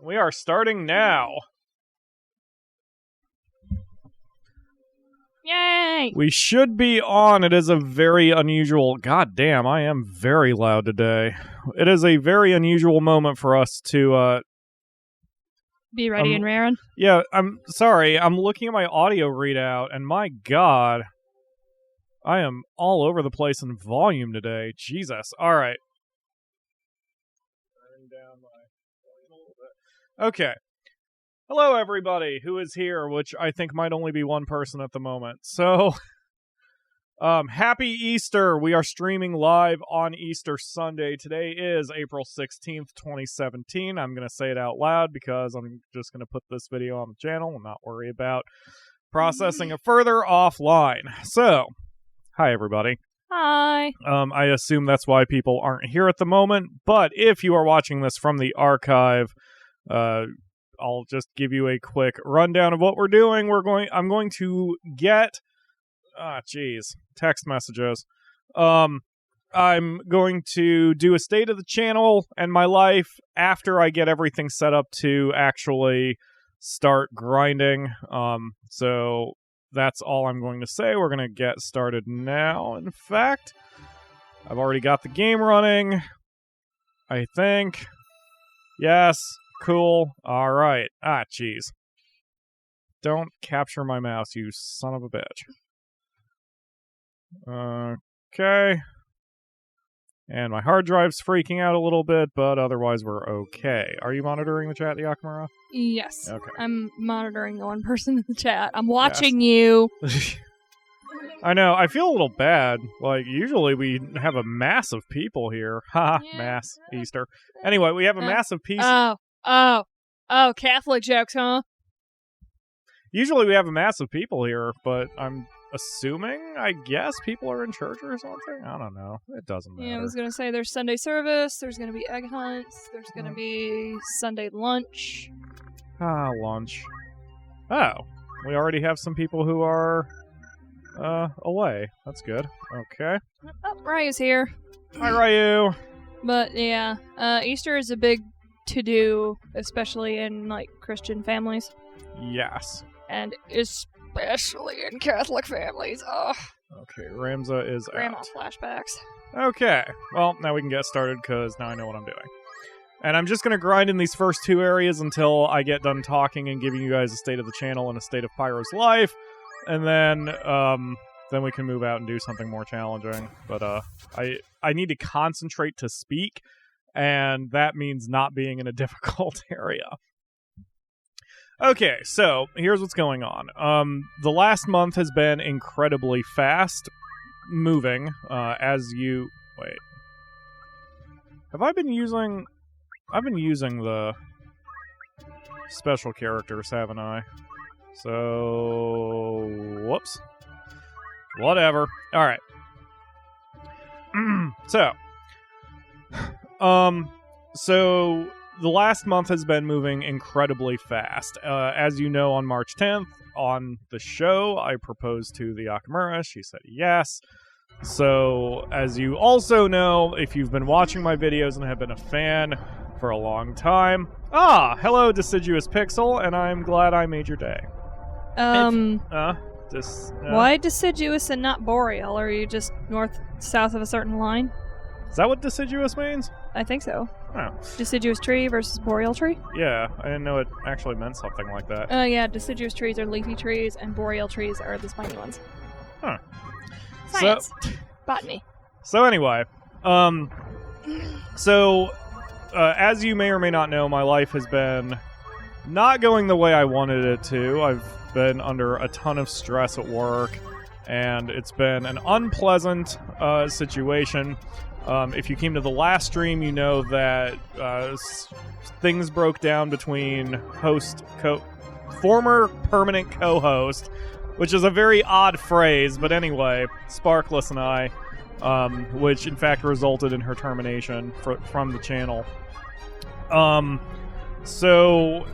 We are starting now. Yay! We should be on. It is a very unusual... God damn, I am very loud today. It is a very unusual moment for us to... Be ready and raring. Yeah, I'm sorry. I'm looking at my audio readout, and my God, I am all over the place in volume today. Jesus. All right. Turn down my volume a little bit. Okay. Hello, everybody who is here, which I think might only be one person at the moment. So, happy Easter. We are streaming live on Easter Sunday. Today is April 16th, 2017. I'm going to say it out loud because I'm just going to put this video on the channel and not worry about processing it further offline. So, hi, everybody. Hi. I assume that's why people aren't here at the moment, but if you are watching this from the archive, I'll just give you a quick rundown of what we're doing. I'm going to get text messages. I'm going to do a state of the channel and my life after I get everything set up to actually start grinding. So that's all I'm going to say. We're going to get started now. In fact, I've already got the game running, I think. Yes. Cool. All right. Jeez. Don't capture my mouse, you son of a bitch. Okay. And my hard drive's freaking out a little bit, but otherwise we're okay. Are you monitoring the chat, Yakamura? Yes. Okay. I'm monitoring the one person in the chat. I'm watching you. I know. I feel a little bad. Like, usually we have a mass of people here. Ha, Yeah. mass Easter. Anyway, we have a massive piece... Oh, Catholic jokes, huh? Usually we have a mass of people here, but I'm assuming, I guess, people are in church or something? I don't know. It doesn't matter. Yeah, I was going to say there's Sunday service, there's going to be egg hunts, there's going to be Sunday lunch. Lunch. Oh, we already have some people who are, away. That's good. Okay. Oh, Ryu's here. Hi, Ryu! But, yeah, Easter is a big to-do, especially in, like, Christian families. Yes. And especially in Catholic families. Ugh. Okay, Ramza is Grandma out. flashbacks. Okay. Well, now we can get started, because now I know what I'm doing. And I'm just going to grind in these first two areas until I get done talking and giving you guys a state of the channel and a state of Pyro's life. And then we can move out and do something more challenging. But I need to concentrate to speak, and that means not being in a difficult area. Okay, so here's what's going on. The last month has been incredibly fast moving, as you... Wait. Have I been using... I've been using the special characters, haven't I? So... Whoops. Whatever. Alright. So the last month has been moving incredibly fast. As you know, on March 10th, on the show, I proposed to the Yakamura. She said yes. So, as you also know, if you've been watching my videos and have been a fan for a long time, hello, Deciduous Pixel, and I'm glad I made your day. Why deciduous and not boreal? Are you just south of a certain line? Is that what deciduous means? I think so. Oh. Deciduous tree versus boreal tree? Yeah, I didn't know it actually meant something like that. Yeah, deciduous trees are leafy trees, and boreal trees are the spiny ones. Huh. Science. Botany. So anyway, as you may or may not know, my life has been not going the way I wanted it to. I've been under a ton of stress at work, and it's been an unpleasant situation. If you came to the last stream, you know that things broke down between former permanent co-host, which is a very odd phrase, but anyway, Sparkless and I, which in fact resulted in her termination from the channel. So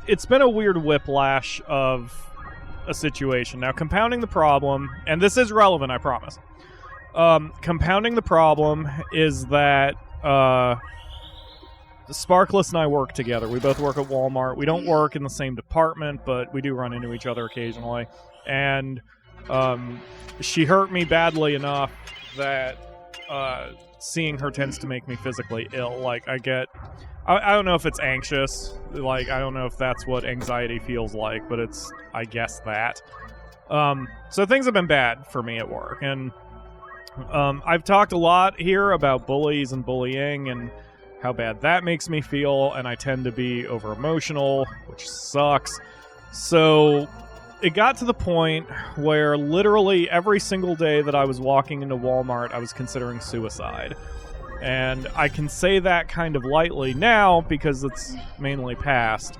it's been a weird whiplash of a situation. Now, compounding the problem, and this is relevant, I promise. Compounding the problem is that Sparkless and I work together. We both work at Walmart. We don't work in the same department, but we do run into each other occasionally. And she hurt me badly enough that seeing her tends to make me physically ill. Like, I don't know if it's anxious. Like, I don't know if that's what anxiety feels like, but it's, I guess, that. So things have been bad for me at work. And I've talked a lot here about bullies and bullying and how bad that makes me feel, and I tend to be over-emotional, which sucks. So it got to the point where literally every single day that I was walking into Walmart, I was considering suicide. And I can say that kind of lightly now because it's mainly past.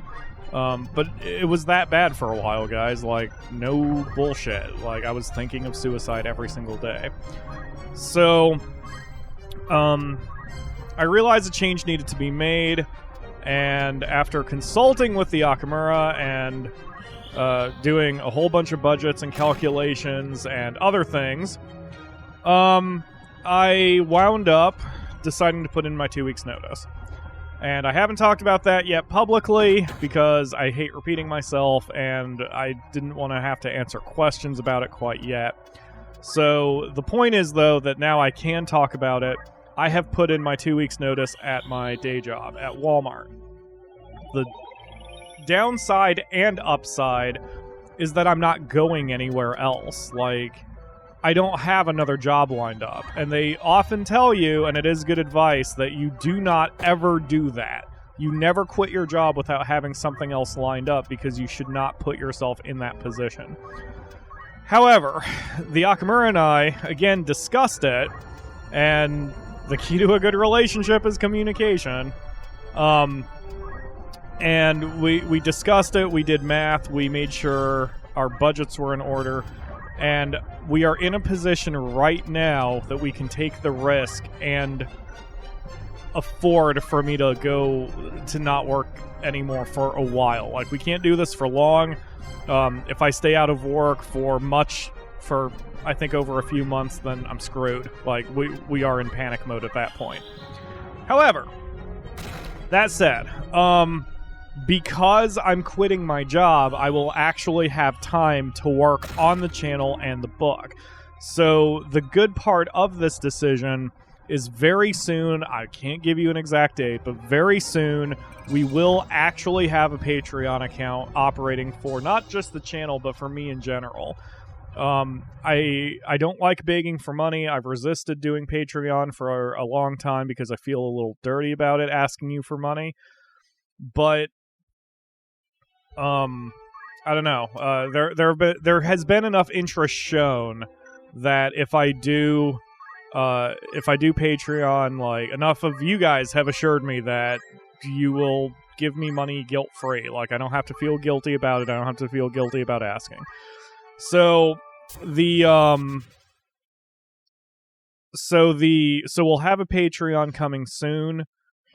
But it was that bad for a while, guys. Like, no bullshit. Like, I was thinking of suicide every single day. So, I realized a change needed to be made, and after consulting with the Akamura and doing a whole bunch of budgets and calculations and other things, I wound up deciding to put in my 2 weeks notice. And I haven't talked about that yet publicly because I hate repeating myself, and I didn't want to have to answer questions about it quite yet. So the point is, though, that now I can talk about it. I have put in my 2 weeks notice at my day job at Walmart. The downside and upside is that I'm not going anywhere else. Like, I don't have another job lined up. And they often tell you, and it is good advice, that you do not ever do that. You never quit your job without having something else lined up because you should not put yourself in that position. However, the Akamura and I, again, discussed it, and the key to a good relationship is communication. And we discussed it, we did math, we made sure our budgets were in order, and we are in a position right now that we can take the risk and afford for me to go to not work anymore for a while. Like, we can't do this for long. If I stay out of work for I think over a few months, then I'm screwed. Like, we are in panic mode at that point. However, that said, because I'm quitting my job, I will actually have time to work on the channel and the book. So the good part of this decision is very soon, I can't give you an exact date, but very soon, we will actually have a Patreon account operating for not just the channel, but for me in general. I don't like begging for money. I've resisted doing Patreon for a long time because I feel a little dirty about it, asking you for money. But I don't know. There has been enough interest shown that if I do Patreon, like, enough of you guys have assured me that you will give me money guilt-free. Like, I don't have to feel guilty about it. I don't have to feel guilty about asking. So we'll have a Patreon coming soon.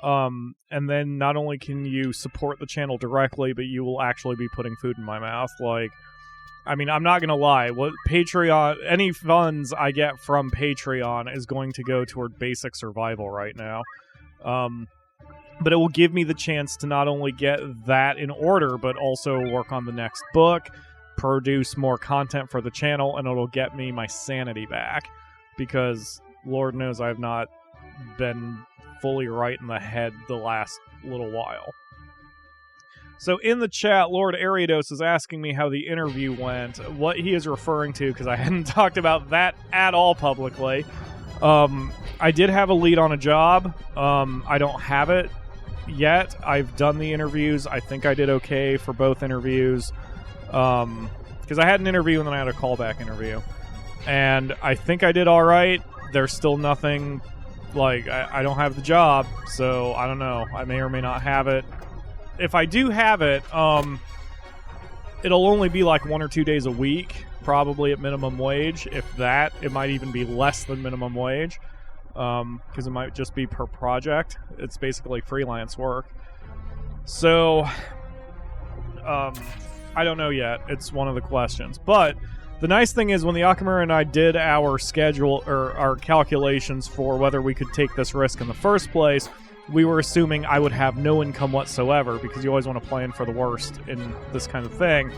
And then not only can you support the channel directly, but you will actually be putting food in my mouth. Like, I mean, I'm not gonna lie. What Patreon, any funds I get from Patreon is going to go toward basic survival right now. But it will give me the chance to not only get that in order, but also work on the next book, produce more content for the channel, and it'll get me my sanity back. Because Lord knows I have not been fully right in the head the last little while. So in the chat, Lord Ariados is asking me how the interview went, what he is referring to, because I hadn't talked about that at all publicly. I did have a lead on a job. I don't have it yet. I've done the interviews. I think I did okay for both interviews. Because I had an interview and then I had a callback interview. And I think I did all right. There's still nothing, like, I don't have the job, so I don't know. I may or may not have it. If I do have it, it'll only be like 1 or 2 days a week, probably at minimum wage. If that, it might even be less than minimum wage, because it might just be per project. It's basically freelance work. So, I don't know yet. It's one of the questions. But the nice thing is, when the Akamura and I did our schedule, or our calculations for whether we could take this risk in the first place, we were assuming I would have no income whatsoever, because you always want to plan for the worst in this kind of thing.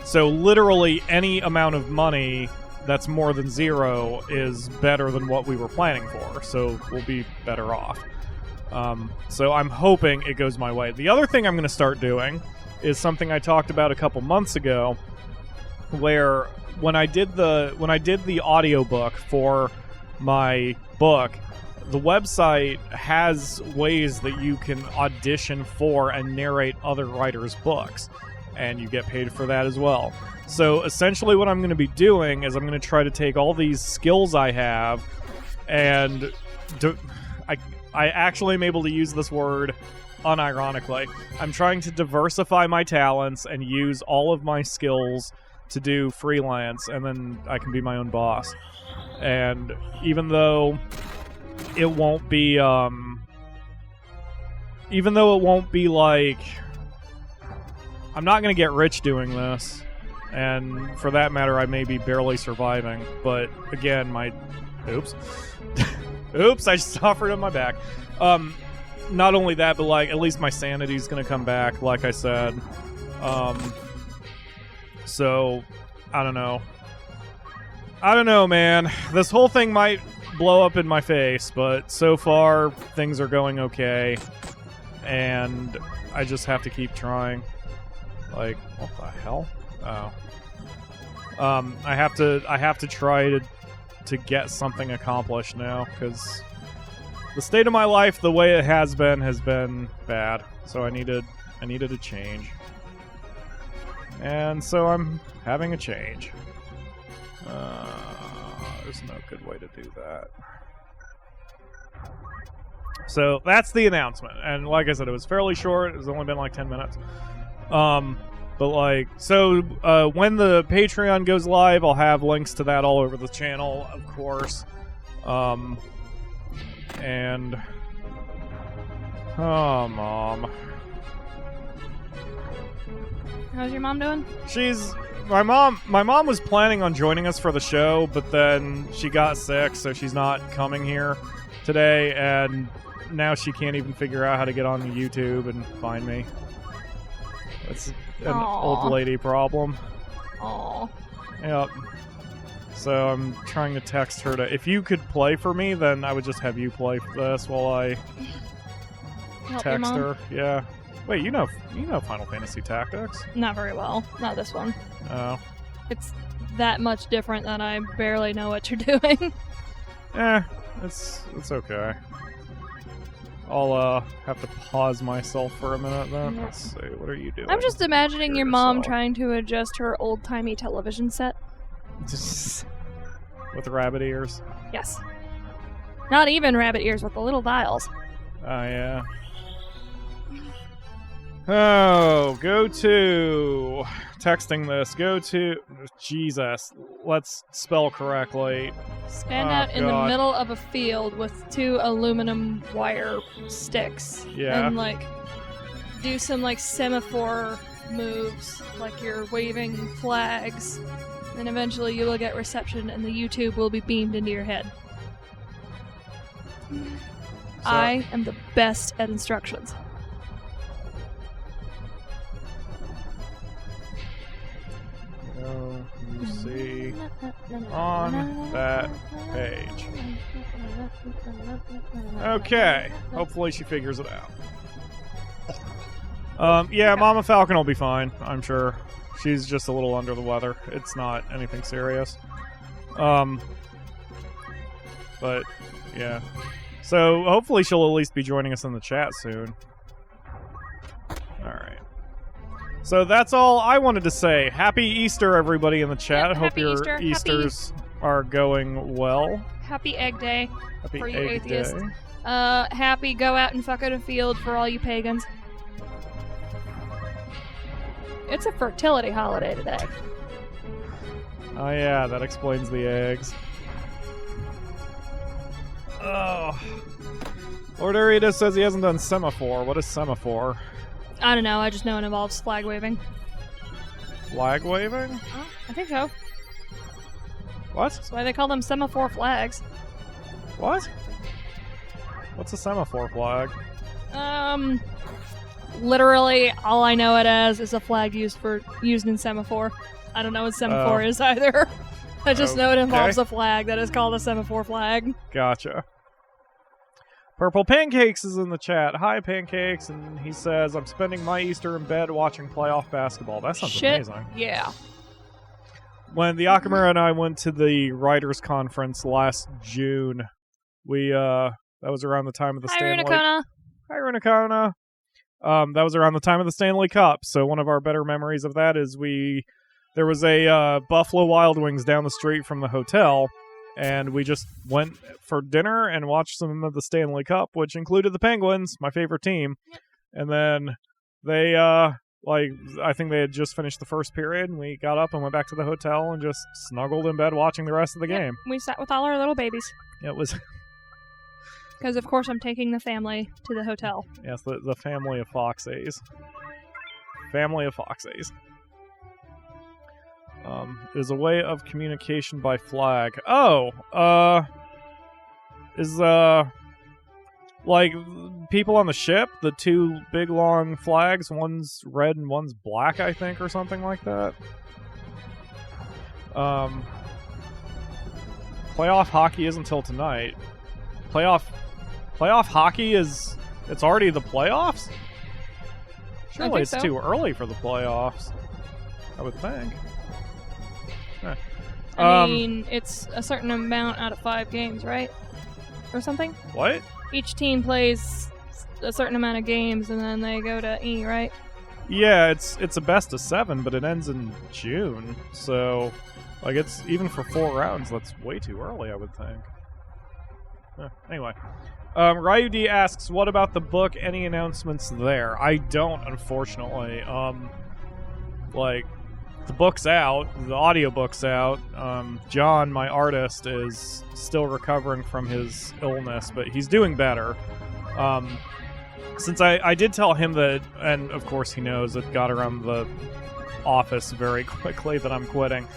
So literally any amount of money that's more than 0 is better than what we were planning for, so we'll be better off. So I'm hoping it goes my way. The other thing I'm going to start doing is something I talked about a couple months ago, where when I did the audiobook for my book, the website has ways that you can audition for and narrate other writers' books, and you get paid for that as well. So essentially what I'm going to be doing is I'm going to try to take all these skills I have and I actually am able to use this word unironically. I'm trying to diversify my talents and use all of my skills to do freelance, and then I can be my own boss. And even though it won't be like, I'm not going to get rich doing this, and for that matter I may be barely surviving, but again, oops, I just offered on my back. Not only that, but like, at least my sanity's gonna come back, like I said. So I don't know, man. This whole thing might blow up in my face, but so far things are going okay, and I just have to keep trying. Like, what the hell? Oh. I have to try to get something accomplished now, because the state of my life, the way it has been bad. So I needed a change. And so I'm having a change. There's no good way to do that. So that's the announcement. And like I said, it was fairly short. It's only been like 10 minutes. But like, so when the Patreon goes live, I'll have links to that all over the channel, of course. And oh, Mom. How's your mom doing? My mom was planning on joining us for the show, but then she got sick, so she's not coming here today, and now she can't even figure out how to get on YouTube and find me. It's an old lady problem. Aww. Yep. So I'm trying to text her to... If you could play for me, then I would just have you play for this while I text her. Yeah. Wait, you know Final Fantasy Tactics? Not very well. Not this one. Oh. It's that much different that I barely know what you're doing. It's okay. I'll have to pause myself for a minute then. Yeah. Let's see, what are you doing? I'm just imagining your mom trying to adjust her old-timey television set. With rabbit ears? Yes. Not even rabbit ears, with the little dials. Oh, yeah. Oh, go to... Texting this. Go to... Jesus. Let's spell correctly. Stand out in the middle of a field with 2 aluminum wire sticks. Yeah. And, like, do some, like, semaphore moves. Like you're waving flags. And eventually you will get reception and the YouTube will be beamed into your head. So, I am the best at instructions. You see on that page. Okay. Hopefully she figures it out. Yeah, Mama Falcon will be fine, I'm sure. She's just a little under the weather. It's not anything serious. But, yeah. So, hopefully she'll at least be joining us in the chat soon. Alright. So that's all I wanted to say. Happy Easter, everybody in the chat. Yep, Hope your Easter. Easters are going well. Happy Egg Day Happy for you Egg atheists. Day. Happy Go Out and Fuck Out a Field for all you pagans. It's a fertility holiday today. Oh yeah, that explains the eggs. Oh. Lord Ariadus says he hasn't done semaphore. What is semaphore? I don't know, I just know it involves flag waving. Flag waving? I think so. What? That's why they call them semaphore flags. What? What's a semaphore flag? Literally, all I know it as is a flag used in semaphore. I don't know what semaphore is either. I just know it involves a flag that is called a semaphore flag. Gotcha. Purple Pancakes is in the chat. Hi, Pancakes. And he says, I'm spending my Easter in bed watching playoff basketball. That sounds amazing. Yeah. When the Akamura and I went to the Writers' Conference last June, that was around the time of the Stanley... Hi, Runakona. That was around the time of the Stanley Cup. So one of our better memories of that is there was a Buffalo Wild Wings down the street from the hotel, and we just went for dinner and watched some of the Stanley Cup, which included the Penguins, my favorite team. And then they, I think they had just finished the first period, and we got up and went back to the hotel and just snuggled in bed watching the rest of the game. We sat with all our little babies. It was... Because, of course, I'm taking the family to the hotel. Yes, the family of Foxies. Family of Foxies. Is a way of communication by flag. Is, like, people on the ship, the two big long flags, one's red and one's black, I think, or something like that. Playoff hockey is until tonight. Playoff hockey it's already the playoffs? Surely it's so. too early for the playoffs, I would think. I mean, it's a certain amount out of 5 games, right? Or something? What? Each team plays a certain amount of games, and then they go to E, right? Yeah, it's a best of 7, but it ends in June, so like it's even for 4 rounds. That's way too early, I would think. Anyway, Ryu D asks, "What about the book? Any announcements there?" I don't, unfortunately. Like, the book's out, the audiobook's out. John, my artist, is still recovering from his illness, but he's doing better. Since I did tell him that, and of course he knows, it got around the office very quickly that I'm quitting,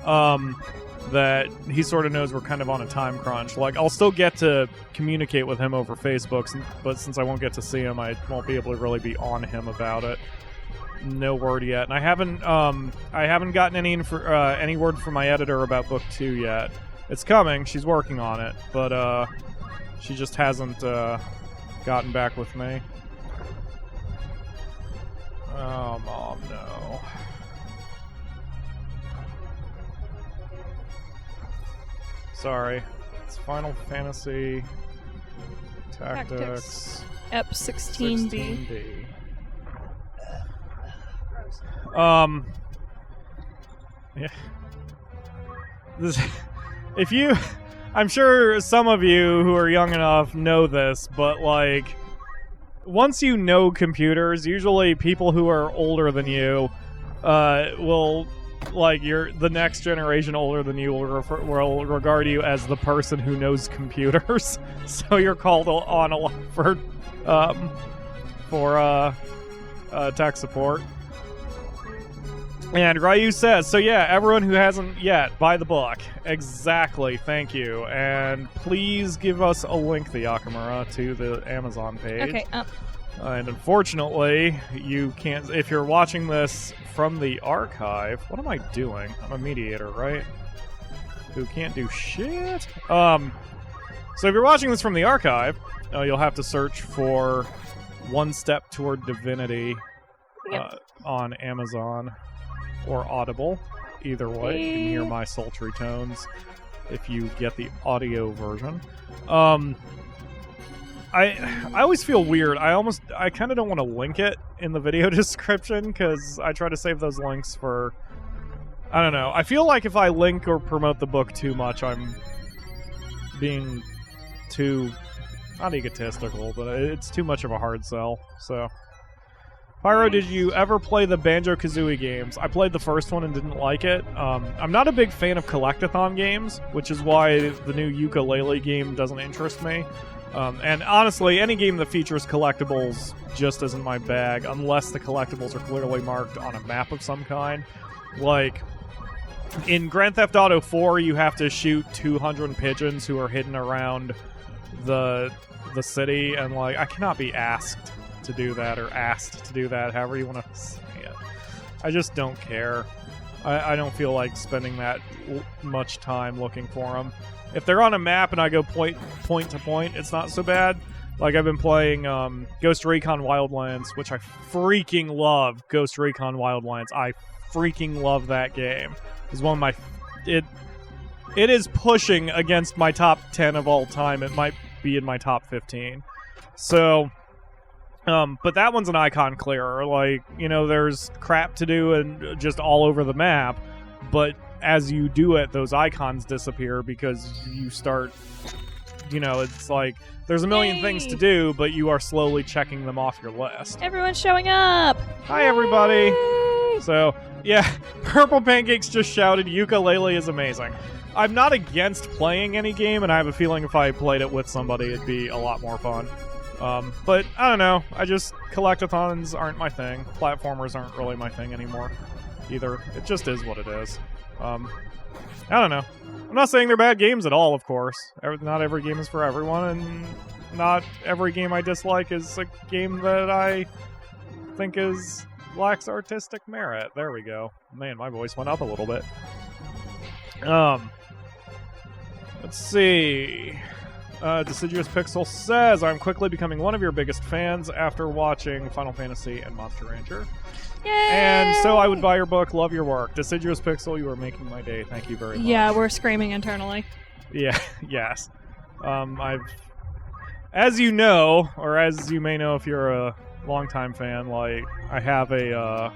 that he sort of knows we're kind of on a time crunch. Like, I'll still get to communicate with him over Facebook, but since I won't get to see him, I won't be able to really be on him about it. No word yet, and I haven't gotten any word from my editor about book 2 yet. It's coming. She's working on it, but she just hasn't gotten back with me. Oh, Mom, no. Sorry. It's Final Fantasy Tactics. Ep 16B. 16B. Yeah. I'm sure some of you who are young enough know this, but like, once you know computers, usually people who are older than you will, like, the next generation older than you will regard you as the person who knows computers. So you're called on a lot for tech support. And Ryu says, so yeah, everyone who hasn't yet, buy the book. Exactly, thank you. And please give us a link, the Yakamura, to the Amazon page. Okay, and unfortunately, you can't, if you're watching this from the archive, what am I doing? I'm a mediator, right? Who can't do shit? So if you're watching this from the archive, you'll have to search for One Step Toward Divinity on Amazon. Or Audible. Either way, you can hear my sultry tones if you get the audio version. I always feel weird. I kind of don't want to link it in the video description because I try to save those links for, I don't know. I feel like if I link or promote the book too much, I'm being too, not egotistical, but it's too much of a hard sell. So, Pyro, did you ever play the Banjo-Kazooie games? I played the first one and didn't like it. I'm not a big fan of collectathon games, which is why the new ukulele game doesn't interest me. And honestly, any game that features collectibles just isn't my bag, unless the collectibles are clearly marked on a map of some kind. Like, in Grand Theft Auto 4, you have to shoot 200 pigeons who are hidden around the city, and like I cannot be asked to do that, or asked to do that, however you want to say it. I just don't care. I don't feel like spending that much time looking for them. If they're on a map and I go point to point, it's not so bad. Like, I've been playing Ghost Recon Wildlands, which I freaking love. Ghost Recon Wildlands. I freaking love that game. It's one of my... It is pushing against my top 10 of all time. It might be in my top 15. So... but that one's an icon clearer. Like, you know, there's crap to do and just all over the map, but as you do it, those icons disappear because you start, you know, it's like there's a million things to do, but you are slowly checking them off your list. Everyone's showing up! Hi, everybody! So, yeah, Purple Pancakes just shouted, ukulele is amazing. I'm not against playing any game, and I have a feeling if I played it with somebody, it'd be a lot more fun. But I don't know. I just collectathons aren't my thing. Platformers aren't really my thing anymore, either. It just is what it is. I don't know. I'm not saying they're bad games at all, of course. Not every game is for everyone, and not every game I dislike is a game that I think lacks artistic merit. There we go. Man, my voice went up a little bit. Let's see. Deciduous Pixel says, I'm quickly becoming one of your biggest fans after watching Final Fantasy and Monster Rancher. Yay! And so I would buy your book, love your work. Deciduous Pixel, you are making my day. Thank you very much. Yeah, we're screaming internally. Yeah, yes. As you know, or as you may know if you're a longtime fan, like, I have I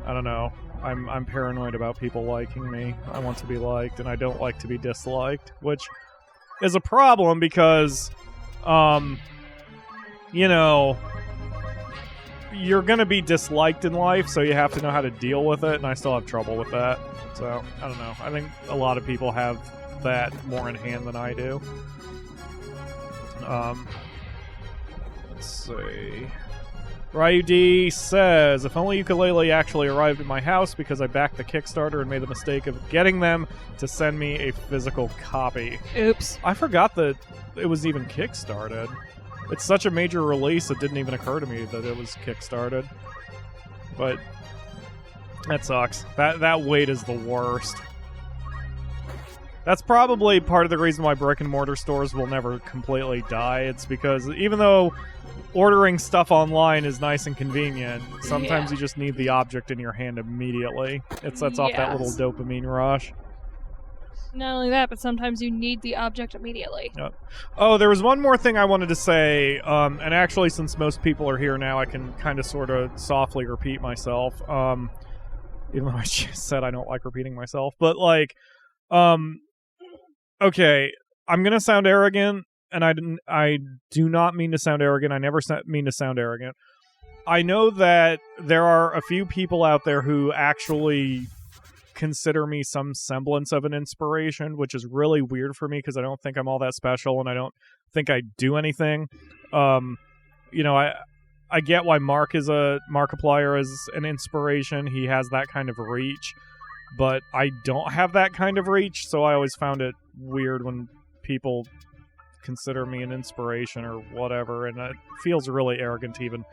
don't know, I'm paranoid about people liking me. I want to be liked, and I don't like to be disliked, which is a problem because, you know, you're going to be disliked in life, so you have to know how to deal with it, and I still have trouble with that. So, I don't know. I think a lot of people have that more in hand than I do. Let's see. Ryu D says, if only ukulele actually arrived at my house because I backed the Kickstarter and made the mistake of getting them to send me a physical copy. Oops. I forgot that it was even kickstarted. It's such a major release, it didn't even occur to me that it was kickstarted. But that sucks. That wait is the worst. That's probably part of the reason why brick and mortar stores will never completely die. It's because even though ordering stuff online is nice and convenient, sometimes you just need the object in your hand immediately. It sets off that little dopamine rush. Not only that, but sometimes you need the object immediately. Yep. Oh, there was one more thing I wanted to say, and actually since most people are here now, I can kind of sort of softly repeat myself, even though I just said I don't like repeating myself. But, like, okay, I'm going to sound arrogant, and I do not mean to sound arrogant. I never mean to sound arrogant. I know that there are a few people out there who actually consider me some semblance of an inspiration, which is really weird for me because I don't think I'm all that special, and I don't think I do anything. You know, I get why Markiplier is an inspiration. He has that kind of reach, but I don't have that kind of reach, so I always found it weird when people consider me an inspiration or whatever, and it feels really arrogant to even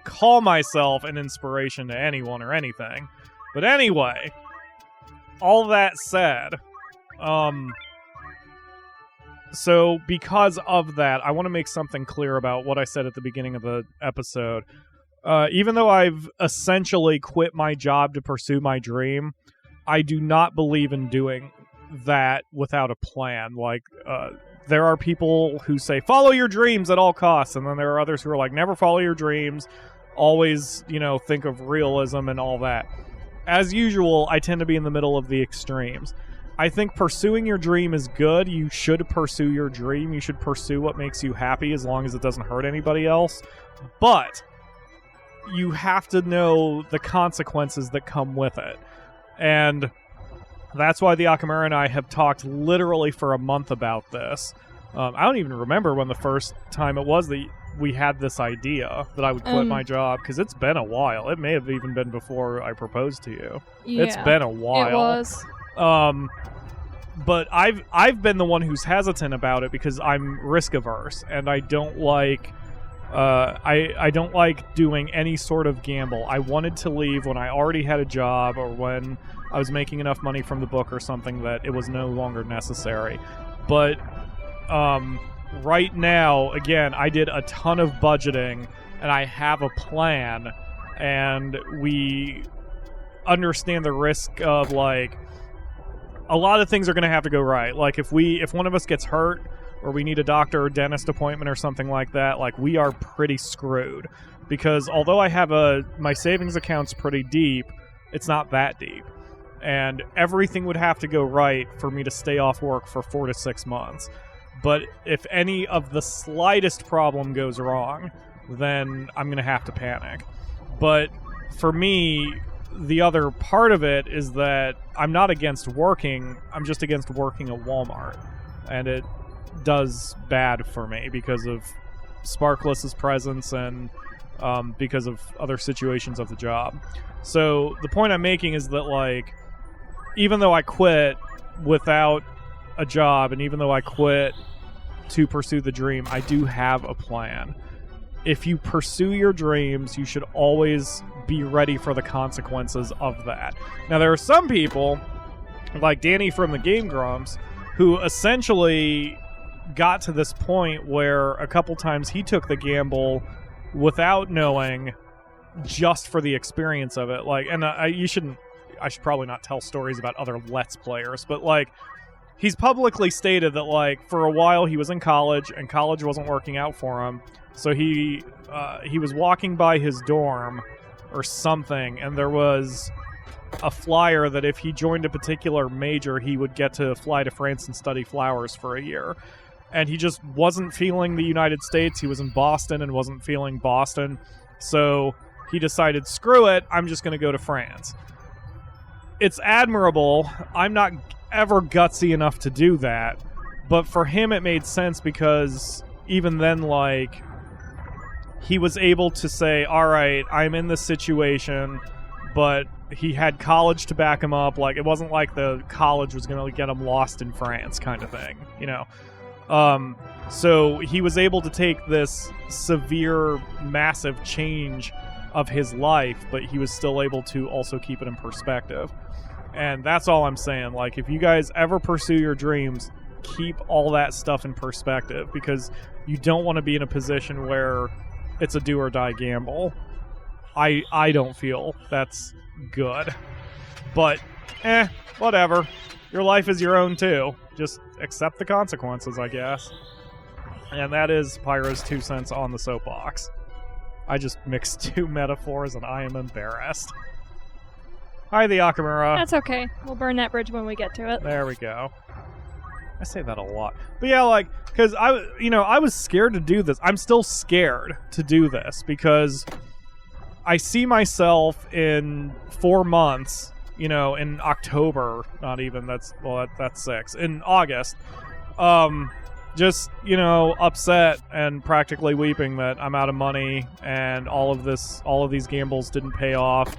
call myself an inspiration to anyone or anything. But anyway, all that said, so because of that, I want to make something clear about what I said at the beginning of the episode. Even though I've essentially quit my job to pursue my dream, I do not believe in doing that without a plan. Like, there are people who say, follow your dreams at all costs, and then there are others who are like, never follow your dreams, always, you know, think of realism and all that. As usual, I tend to be in the middle of the extremes. I think pursuing your dream is good. You should pursue your dream. You should pursue what makes you happy as long as it doesn't hurt anybody else. But you have to know the consequences that come with it. And that's why the Akamura and I have talked literally for a month about this. I don't even remember when the first time it was that we had this idea that I would quit my job, because it's been a while. It may have even been before I proposed to you. Yeah, it's been a while. It was. but I've been the one who's hesitant about it because I'm risk averse and I don't like I don't like doing any sort of gamble. I wanted to leave when I already had a job or when I was making enough money from the book or something that it was no longer necessary. But right now, again, I did a ton of budgeting and I have a plan, and we understand the risk of, like, a lot of things are going to have to go right. Like, if one of us gets hurt or we need a doctor or dentist appointment or something like that, like, we are pretty screwed. Because although I have my savings account's pretty deep, it's not that deep. And everything would have to go right for me to stay off work for 4 to 6 months. But if any of the slightest problem goes wrong, then I'm going to have to panic. But for me, the other part of it is that I'm not against working. I'm just against working at Walmart. And it does bad for me because of Sparkless's presence and because of other situations of the job. So the point I'm making is that, like, even though I quit without a job and even though I quit to pursue the dream, I do have a plan. If you pursue your dreams, you should always be ready for the consequences of that. Now, there are some people, like Danny from the Game Grumps, who essentially got to this point where a couple times he took the gamble without knowing, just for the experience of it. Like, and I should probably not tell stories about other Let's Players, but, like, he's publicly stated that, like, for a while he was in college and college wasn't working out for him. So he was walking by his dorm or something, and there was a flyer that if he joined a particular major, he would get to fly to France and study flowers for a year. And he just wasn't feeling the United States. He was in Boston and wasn't feeling Boston. So he decided, screw it, I'm just going to go to France. It's admirable. I'm not ever gutsy enough to do that. But for him, it made sense because even then, like, he was able to say, all right, I'm in this situation, but he had college to back him up. Like, it wasn't like the college was going to get him lost in France kind of thing, you know? So he was able to take this severe, massive change of his life, but he was still able to also keep it in perspective. And that's all I'm saying. Like, if you guys ever pursue your dreams, keep all that stuff in perspective, because you don't want to be in a position where it's a do or die gamble. I don't feel that's good. But, whatever. Your life is your own too. Just accept the consequences, I guess. And that is Pyro's 2 cents on the soapbox. I just mixed two metaphors and I am embarrassed. Hi, the Akamura. That's okay. We'll burn that bridge when we get to it. There we go. I say that a lot. But yeah, like, because I was scared to do this. I'm still scared to do this because I see myself in 4 months, in October, not even, that's 6, in August, just, upset and practically weeping that I'm out of money and all of these gambles didn't pay off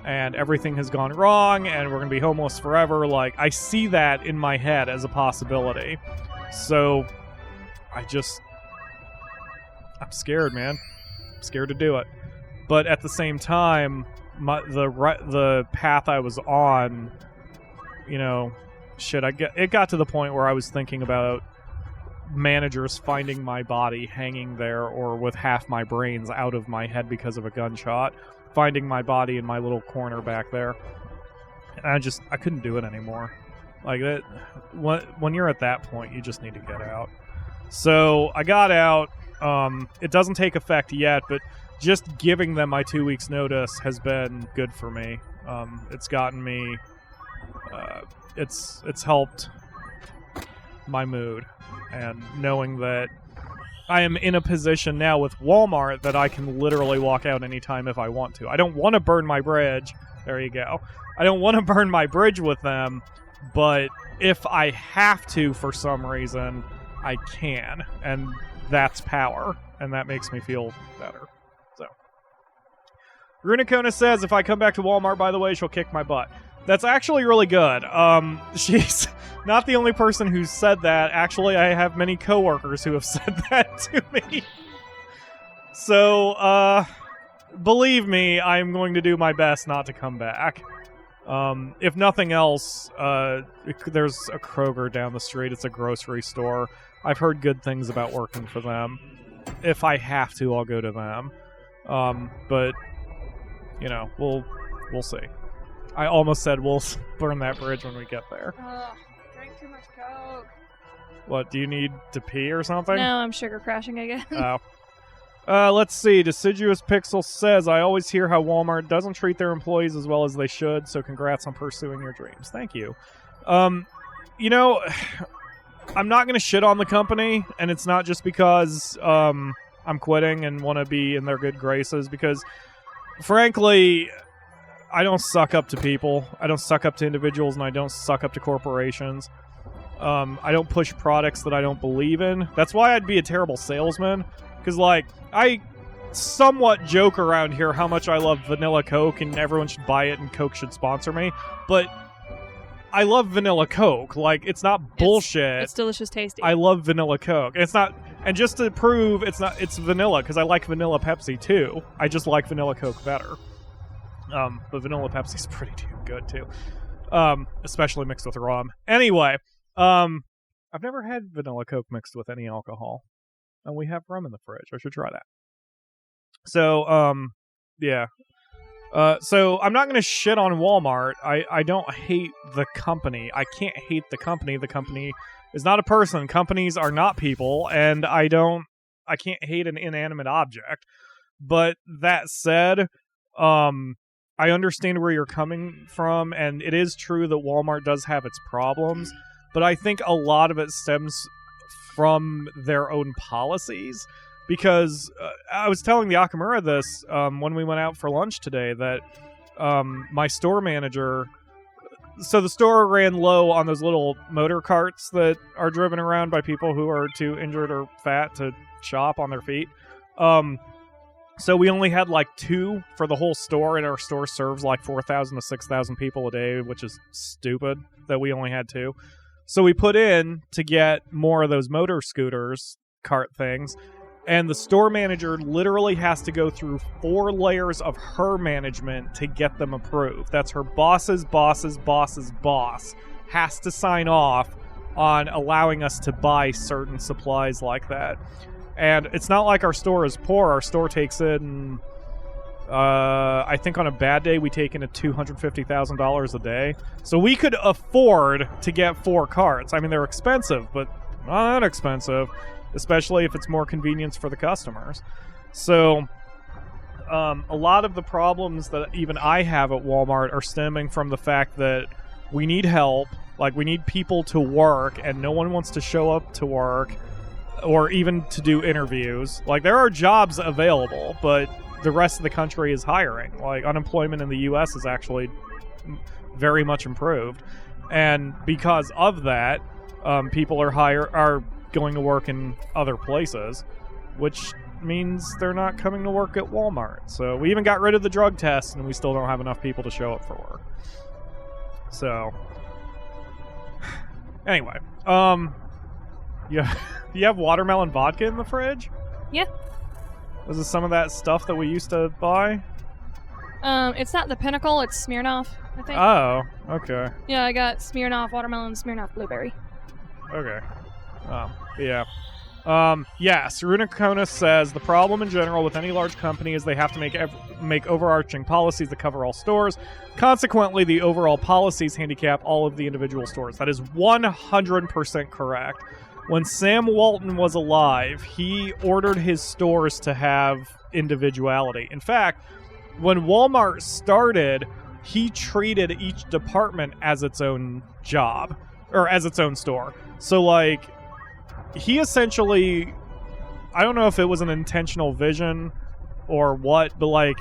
and everything has gone wrong and we're going to be homeless forever. Like, I see that in my head as a possibility. So I'm scared, man. I'm scared to do it. But at the same time, the path I was on, it got to the point where I was thinking about managers finding my body hanging there or with half my brains out of my head because of a gunshot, finding my body in my little corner back there. And I couldn't do it anymore. Like, that, when you're at that point, you just need to get out. So I got out. It doesn't take effect yet, but just giving them my 2 weeks notice has been good for me. It's gotten me, it's helped my mood, and knowing that I am in a position now with Walmart that I can literally walk out anytime if I want to. I don't want to burn my bridge. There you go. I don't want to burn my bridge with them, but if I have to for some reason, I can, and that's power, and that makes me feel better. So, Runacona says, if I come back to Walmart, by the way, she'll kick my butt. That's actually really good. She's not the only person who's said that. Actually, I have many coworkers who have said that to me. So, believe me, I'm going to do my best not to come back. If nothing else, there's a Kroger down the street. It's a grocery store. I've heard good things about working for them. If I have to, I'll go to them. But, you know, we'll see. I almost said we'll burn that bridge when we get there. Drank too much Coke. What, do you need to pee or something? No, I'm sugar crashing again. Let's see. Deciduous Pixel says, I always hear how Walmart doesn't treat their employees as well as they should, so congrats on pursuing your dreams. Thank you. You know, I'm not going to shit on the company, and it's not just because I'm quitting and want to be in their good graces, because, frankly, I don't suck up to people. I don't suck up to individuals, and I don't suck up to corporations. I don't push products that I don't believe in. That's why I'd be a terrible salesman. Because, like, I somewhat joke around here how much I love vanilla Coke and everyone should buy it and Coke should sponsor me. But I love vanilla Coke. Like, it's not bullshit. It's delicious, tasty. I love vanilla Coke. And it's not... And just to prove it's vanilla, because I like vanilla Pepsi, too. I just like vanilla Coke better. But vanilla Pepsi's pretty damn good, too. Especially mixed with rum. Anyway, I've never had vanilla Coke mixed with any alcohol. And we have rum in the fridge. I should try that. So, yeah. So I'm not going to shit on Walmart. I don't hate the company. I can't hate the company. The company is not a person. Companies are not people. And I can't hate an inanimate object. But that said, I understand where you're coming from. And it is true that Walmart does have its problems. But I think a lot of it stems from their own policies, because I was telling the Akamura this when we went out for lunch today, that my store manager, so the store ran low on those little motor carts that are driven around by people who are too injured or fat to shop on their feet. So we only had like 2 for the whole store, and our store serves like 4,000 to 6,000 people a day, which is stupid that we only had 2. So we put in to get more of those motor scooters, cart things, and the store manager literally has to go through 4 layers of her management to get them approved. That's her boss's boss's boss's boss has to sign off on allowing us to buy certain supplies like that. And it's not like our store is poor. Our store takes in... I think on a bad day, we take in $250,000 a day. So we could afford to get 4 carts. I mean, they're expensive, but not that expensive, especially if it's more convenience for the customers. So a lot of the problems that even I have at Walmart are stemming from the fact that we need help. Like, we need people to work, and no one wants to show up to work or even to do interviews. Like, there are jobs available, but the rest of the country is hiring. Like, unemployment in the U.S. is actually very much improved, and because of that, people are going to work in other places, which means they're not coming to work at Walmart. So we even got rid of the drug test, and we still don't have enough people to show up for work. So anyway, you have watermelon vodka in the fridge? Yeah. Was it some of that stuff that we used to buy? It's not the Pinnacle, it's Smirnoff, I think. Oh, okay. Yeah, I got Smirnoff watermelon, Smirnoff blueberry. Okay. Yeah. Yes, Runakona says, the problem in general with any large company is they have to make overarching policies that cover all stores. Consequently, the overall policies handicap all of the individual stores. That is 100% correct. When Sam Walton was alive, he ordered his stores to have individuality. In fact, when Walmart started, he treated each department as its own job, or as its own store. So, like, he essentially, I don't know if it was an intentional vision or what, but, like,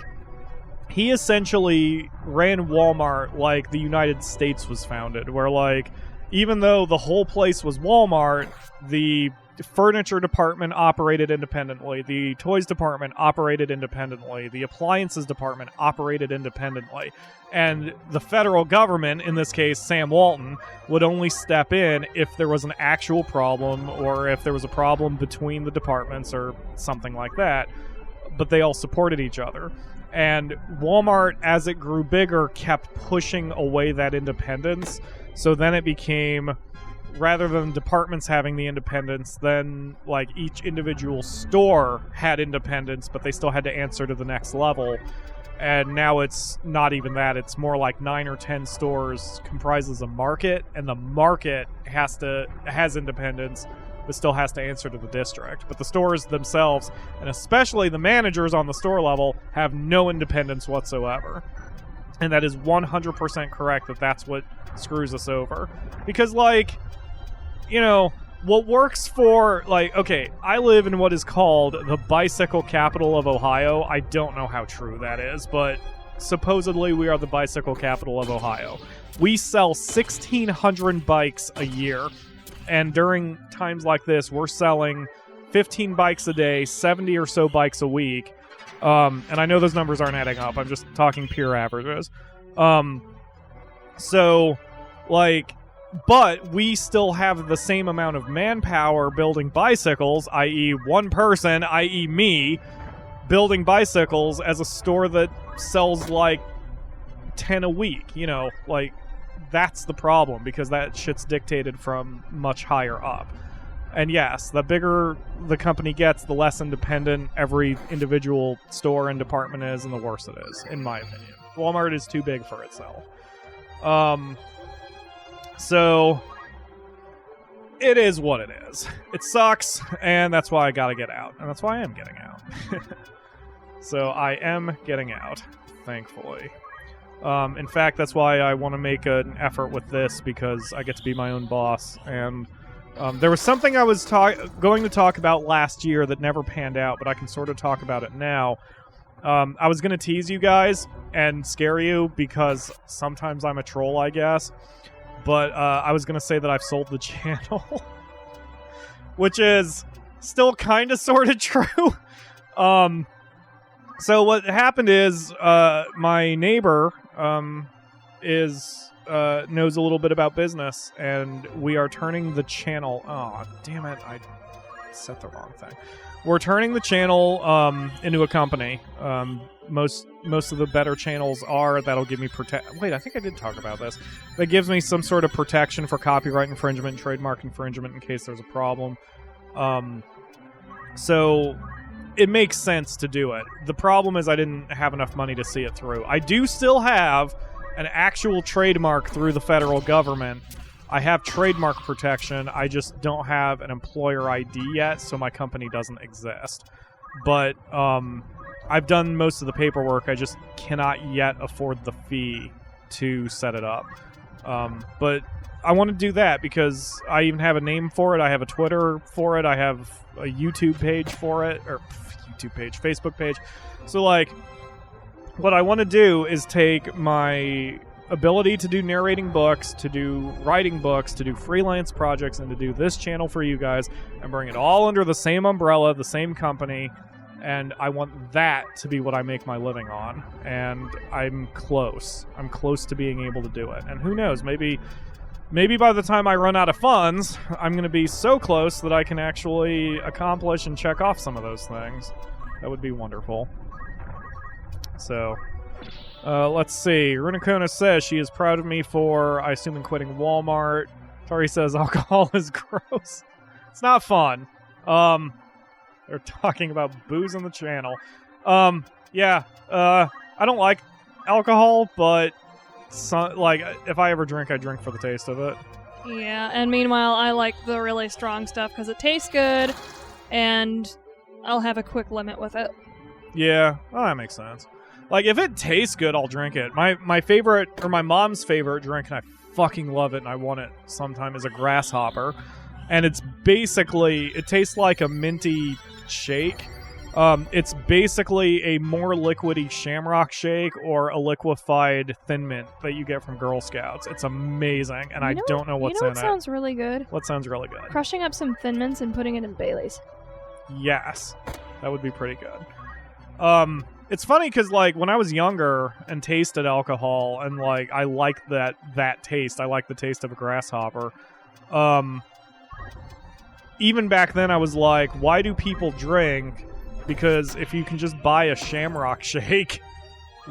he essentially ran Walmart like the United States was founded, where, like, even though the whole place was Walmart, the furniture department operated independently. The toys department operated independently. The appliances department operated independently. And the federal government, in this case Sam Walton, would only step in if there was an actual problem or if there was a problem between the departments or something like that. But they all supported each other. And Walmart, as it grew bigger, kept pushing away that independence. So then it became, rather than departments having the independence, then like each individual store had independence, but they still had to answer to the next level. And now it's not even that. It's more like 9 or 10 stores comprises a market, and the market has independence, but still has to answer to the district. But the stores themselves, and especially the managers on the store level, have no independence whatsoever. And that is 100% correct that that's what screws us over. Because, like, you know, what works for, like, okay, I live in what is called the bicycle capital of Ohio. I don't know how true that is, but supposedly we are the bicycle capital of Ohio. We sell 1,600 bikes a year. And during times like this, we're selling 15 bikes a day, 70 or so bikes a week. And I know those numbers aren't adding up. I'm just talking pure averages. So, like, but we still have the same amount of manpower building bicycles, i.e. one person, i.e. me, building bicycles as a store that sells, like, 10 a week. You know, like, that's the problem, because that shit's dictated from much higher up. And yes, the bigger the company gets, the less independent every individual store and department is, and the worse it is, in my opinion. Walmart is too big for itself. So it is what it is. It sucks, and that's why I gotta get out. And that's why I am getting out. So I am getting out, thankfully. In fact, that's why I want to make an effort with this, because I get to be my own boss. And there was something I was going to talk about last year that never panned out, but I can sort of talk about it now. I was going to tease you guys and scare you, because sometimes I'm a troll, I guess. But I was going to say that I've sold the channel, which is still kind of sort of true. So what happened is my neighbor knows a little bit about business, and we are turning the channel. Oh, damn it! I set the wrong thing. We're turning the channel into a company. Most of the better channels are. That'll give me Wait, I think I did talk about this. That gives me some sort of protection for copyright infringement and trademark infringement in case there's a problem. So it makes sense to do it. The problem is I didn't have enough money to see it through. I do still have an actual trademark through the federal government. I have trademark protection. I just don't have an employer ID yet, so my company doesn't exist. But I've done most of the paperwork. I just cannot yet afford the fee to set it up. But I want to do that because I even have a name for it. I have a Twitter for it. I have a YouTube page for it. Or Facebook page. So, like, what I want to do is take my ability to do narrating books, to do writing books, to do freelance projects, and to do this channel for you guys, and bring it all under the same umbrella, the same company, and I want that to be what I make my living on. And I'm close. I'm close to being able to do it. And who knows, maybe by the time I run out of funds, I'm going to be so close that I can actually accomplish and check off some of those things. That would be wonderful. So, let's see. Runacona says she is proud of me for, I assume, quitting Walmart. Tori says alcohol is gross. It's not fun. They're talking about booze on the channel. Yeah. I don't like alcohol, but if I ever drink, I drink for the taste of it. Yeah, and meanwhile, I like the really strong stuff because it tastes good, and I'll have a quick limit with it. Yeah, well, that makes sense. Like, if it tastes good, I'll drink it. My favorite, or my mom's favorite drink, and I fucking love it, and I want it sometime, is a grasshopper. And it's basically, it tastes like a minty shake, It's basically a more liquidy Shamrock Shake or a liquefied Thin Mint that you get from Girl Scouts. It's amazing, and I don't know what's in it. Sounds really good? What sounds really good? Crushing up some Thin Mints and putting it in Baileys. Yes, that would be pretty good. It's funny because, like, when I was younger and tasted alcohol, and, like, I liked that taste. I like the taste of a grasshopper. Even back then, I was like, why do people drink? Because if you can just buy a Shamrock Shake,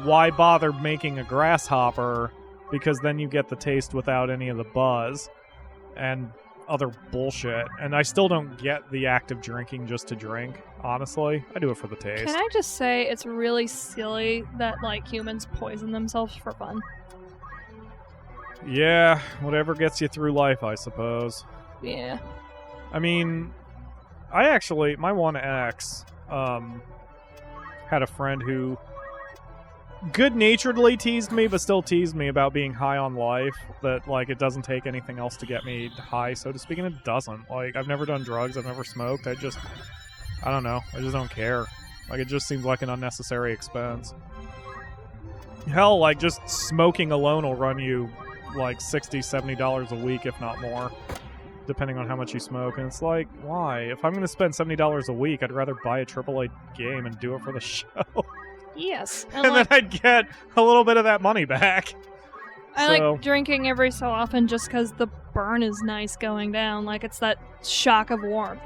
why bother making a grasshopper? Because then you get the taste without any of the buzz and other bullshit. And I still don't get the act of drinking just to drink, honestly. I do it for the taste. Can I just say it's really silly that, like, humans poison themselves for fun? Yeah, whatever gets you through life, I suppose. Yeah. I mean, my one ex had a friend who good-naturedly teased me, but still teased me about being high on life, that, like, it doesn't take anything else to get me high, so to speak, and it doesn't. Like, I've never done drugs, I've never smoked, I don't know, I just don't care. Like, it just seems like an unnecessary expense. Hell, like, just smoking alone will run you, like, $60, $70 a week, if not more, depending on how much you smoke, and it's like, why? If I'm going to spend $70 a week, I'd rather buy a AAA game and do it for the show. Yes. And then I'd get a little bit of that money back. I like drinking every so often just because the burn is nice going down. Like, it's that shock of warmth.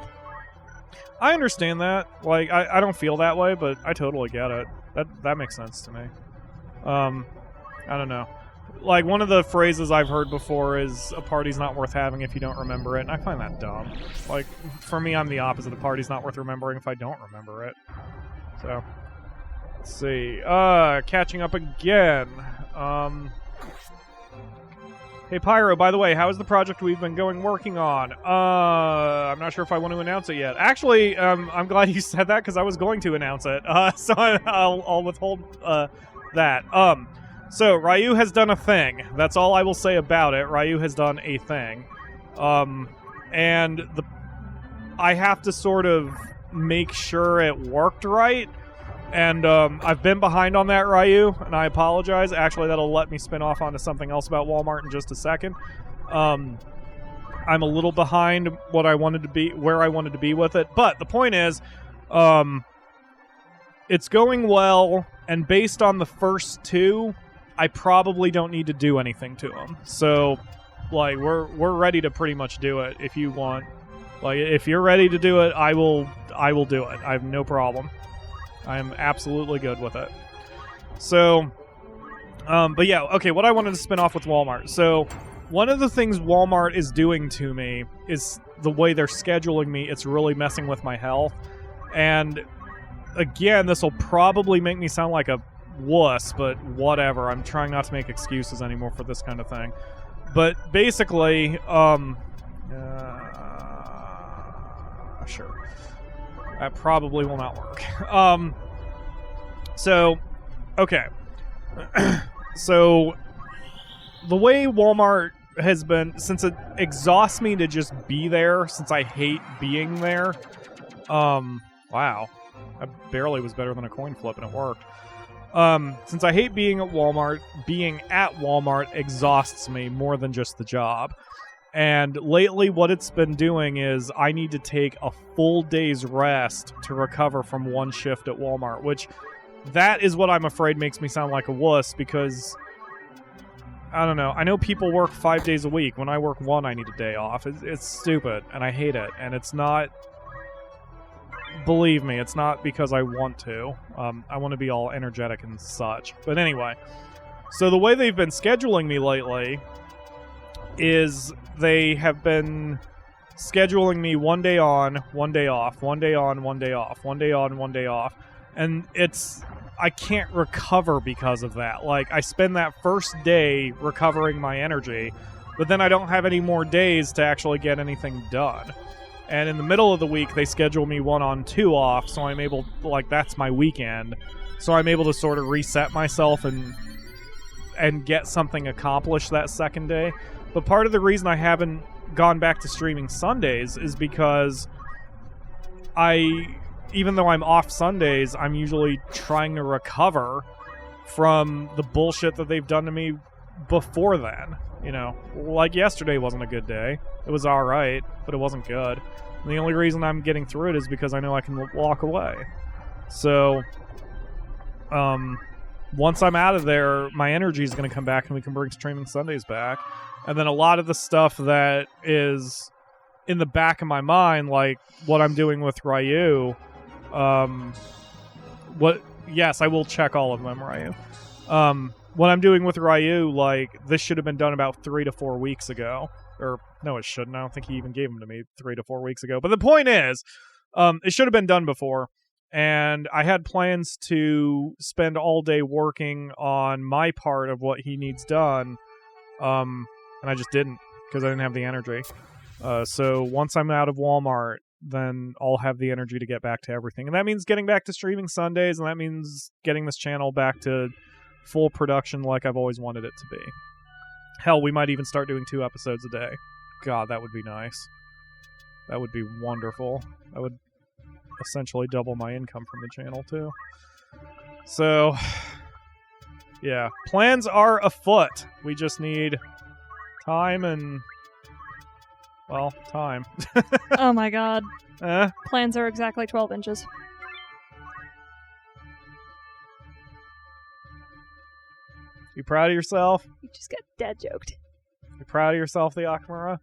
I understand that. Like, I don't feel that way, but I totally get it. That makes sense to me. I don't know. Like, one of the phrases I've heard before is, a party's not worth having if you don't remember it, and I find that dumb. Like, for me, I'm the opposite. A party's not worth remembering if I don't remember it. So, let's see. Catching up again. Hey, Pyro, by the way, how is the project we've been working on? I'm not sure if I want to announce it yet. Actually, I'm glad you said that, because I was going to announce it. So I'll withhold that. So, Ryu has done a thing. That's all I will say about it. Ryu has done a thing. And I have to sort of make sure it worked right. And I've been behind on that, Ryu, and I apologize. Actually, that'll let me spin off onto something else about Walmart in just a second. I'm a little behind where I wanted to be with it. But the point is, it's going well, and based on the first two, I probably don't need to do anything to them. So, like, we're ready to pretty much do it if you want. Like, if you're ready to do it, I will do it. I have no problem. I am absolutely good with it. So, but yeah, okay, what I wanted to spin off with Walmart. So, one of the things Walmart is doing to me is the way they're scheduling me. It's really messing with my health. And, again, this will probably make me sound like a wuss, but whatever. I'm trying not to make excuses anymore for this kind of thing. But basically, sure. That probably will not work. So, okay. So, the way Walmart has been, since it exhausts me to just be there, since I hate being there, wow. I barely was better than a coin flip, and it worked. Since I hate being at Walmart exhausts me more than just the job. And lately what it's been doing is I need to take a full day's rest to recover from one shift at Walmart, which that is what I'm afraid makes me sound like a wuss, because I don't know. I know people work 5 days a week. When I work one, I need a day off. It's stupid, and I hate it. And it's not... Believe me, it's not because I want to. I want to be all energetic and such. But anyway, so the way they've been scheduling me lately is they have been scheduling me 1 day on, 1 day off, 1 day on, 1 day off, 1 day on, 1 day off. And I can't recover because of that. Like, I spend that first day recovering my energy, but then I don't have any more days to actually get anything done. And in the middle of the week, they schedule me 1 on, 2 off, so I'm able, like, that's my weekend. So I'm able to sort of reset myself and get something accomplished that second day. But part of the reason I haven't gone back to streaming Sundays is because I even though I'm off Sundays, I'm usually trying to recover from the bullshit that they've done to me before then. You know, like yesterday wasn't a good day. It was alright, but it wasn't good. And the only reason I'm getting through it is because I know I can walk away. So, once I'm out of there, my energy is going to come back and we can bring Streaming Sundays back. And then a lot of the stuff that is in the back of my mind, like what I'm doing with Ryu, yes, I will check all of them, Ryu. What I'm doing with Ryu, like, this should have been done about 3 to 4 weeks ago. Or, no, it shouldn't. I don't think he even gave them to me 3 to 4 weeks ago. But the point is, it should have been done before. And I had plans to spend all day working on my part of what he needs done. And I just didn't, because I didn't have the energy. So once I'm out of Walmart, then I'll have the energy to get back to everything. And that means getting back to Streaming Sundays, and that means getting this channel back to full production like I've always wanted it to be. Hell, we might even start doing 2 episodes a day. God, that would be nice. That would be wonderful. That would essentially double my income from the channel, too. So, yeah. Plans are afoot. We just need time and... well, time. Oh my god. Plans are exactly 12 inches. You proud of yourself? You just got dad joked. You proud of yourself, the Akamura?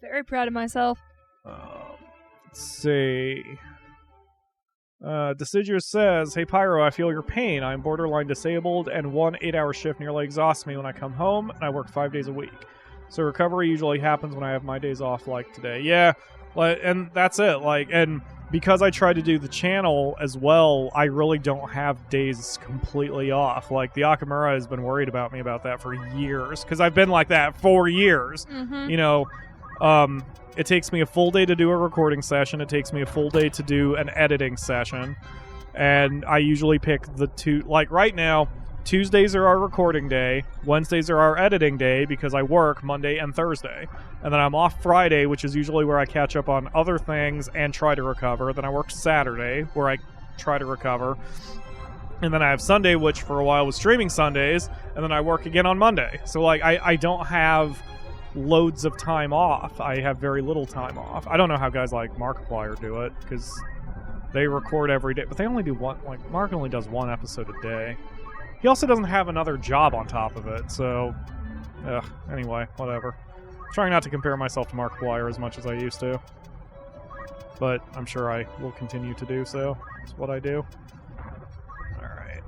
Very proud of myself. Let's see. Deciduous says, "Hey Pyro, I feel your pain. I'm borderline disabled, and 1 8-hour shift nearly exhausts me when I come home, and I work 5 days a week. So recovery usually happens when I have my days off, like today." Yeah, and that's it. And because I try to do the channel as well, I really don't have days completely off. Like, the Akamura has been worried about me about that for years, because I've been like that for years. Mm-hmm. You know, it takes me a full day to do a recording session. It takes me a full day to do an editing session. And I usually pick the two. Like, right now, Tuesdays are our recording day. Wednesdays are our editing day because I work Monday and Thursday. And then I'm off Friday, which is usually where I catch up on other things and try to recover. Then I work Saturday, where I try to recover. And then I have Sunday, which for a while was Streaming Sundays. And then I work again on Monday. So, like, I don't have loads of time off. I have very little time off. I don't know how guys like Markiplier do it, because they record every day. But they only do one. Like, Mark only does 1 episode a day. He also doesn't have another job on top of it, so... anyway, whatever. I'm trying not to compare myself to Markiplier as much as I used to. But I'm sure I will continue to do so. It's what I do. Alright.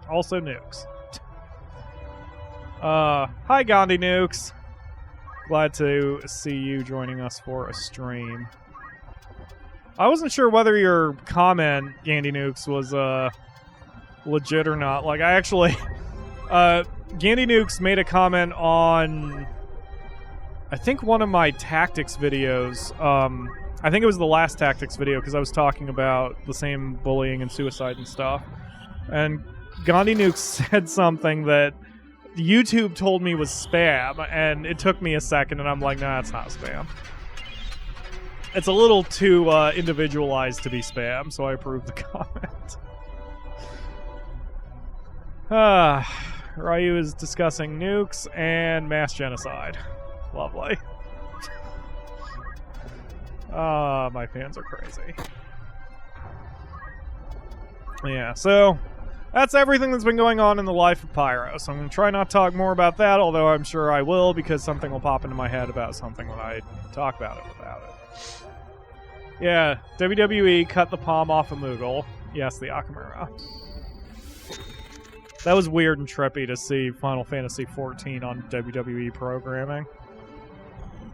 Also nukes. Hi Gandhi Nukes! Glad to see you joining us for a stream. I wasn't sure whether your comment, Gandhi Nukes, was, legit or not. Like, I actually Gandhi Nukes made a comment on, I think, one of my tactics videos. I think it was the last tactics video, because I was talking about the same bullying and suicide and stuff. And Gandhi Nukes said something that YouTube told me was spam, and it took me a second, and I'm like, nah, it's not spam. It's a little too individualized to be spam, so I approved the comment. Ryu is discussing nukes and mass genocide. Lovely. My fans are crazy. Yeah, so that's everything that's been going on in the life of Pyro. So I'm going to try not to talk more about that, although I'm sure I will, because something will pop into my head about something when I talk about it without it. Yeah, WWE cut the palm off of Moogle. Yes, the Akamura. That was weird and trippy to see Final Fantasy XIV on WWE programming.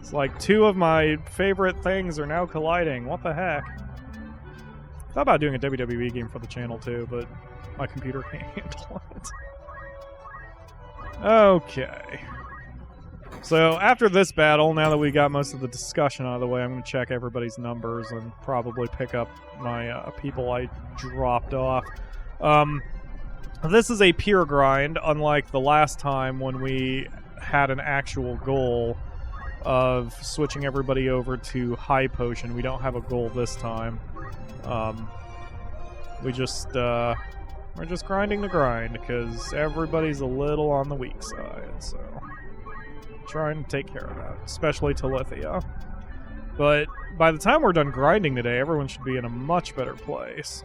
It's like 2 of my favorite things are now colliding. What the heck? I thought about doing a WWE game for the channel too, but my computer can't handle it. Okay. So after this battle, now that we got most of the discussion out of the way, I'm going to check everybody's numbers and probably pick up my people I dropped off. This is a pure grind, unlike the last time when we had an actual goal. of switching everybody over to high potion. We don't have a goal this time. We're just grinding the grind because everybody's a little on the weak side, so trying to take care of that, especially Talithia. But by the time we're done grinding today, everyone should be in a much better place.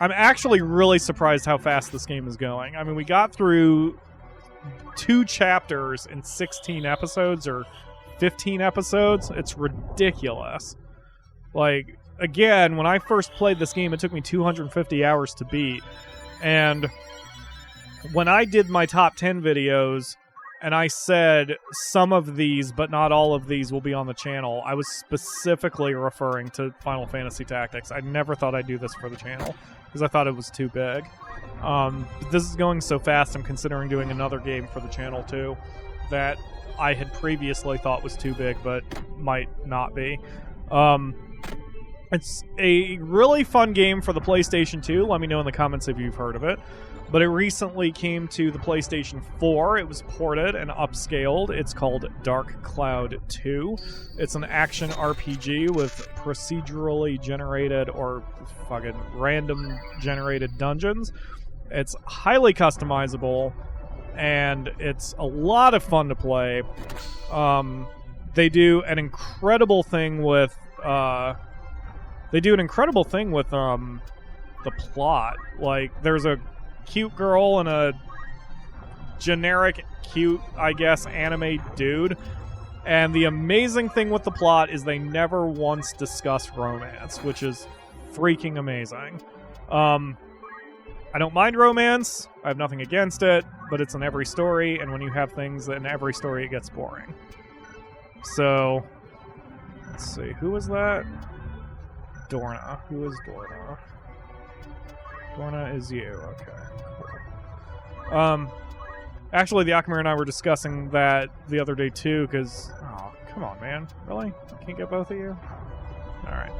I'm actually really surprised how fast this game is going. I mean, we got through 2 chapters in 16 episodes or 15 episodes. It's ridiculous. Like, again, when I first played this game, it took me 250 hours to beat. And when I did my top 10 videos, and I said some of these, but not all of these, will be on the channel, I was specifically referring to Final Fantasy Tactics. I never thought I'd do this for the channel, because I thought it was too big. But this is going so fast, I'm considering doing another game for the channel, too, that I had previously thought was too big, but might not be. It's a really fun game for the PlayStation 2. Let me know in the comments if you've heard of it. But it recently came to the PlayStation 4. It was ported and upscaled. It's called Dark Cloud 2. It's an action RPG with procedurally generated or fucking random generated dungeons. It's highly customizable, and it's a lot of fun to play. They do an incredible thing with the plot. Like, there's a cute girl and a generic cute, I guess, anime dude. And the amazing thing with the plot is they never once discuss romance, which is freaking amazing. I don't mind romance. I have nothing against it, but it's in every story, and when you have things in every story, it gets boring. So, let's see. Who was that? Dorna. Who is Dorna? Dorna is you. Okay, cool. Actually, the Akamir and I were discussing that the other day, too, because... Oh, come on, man. Really? I can't get both of you? Alright.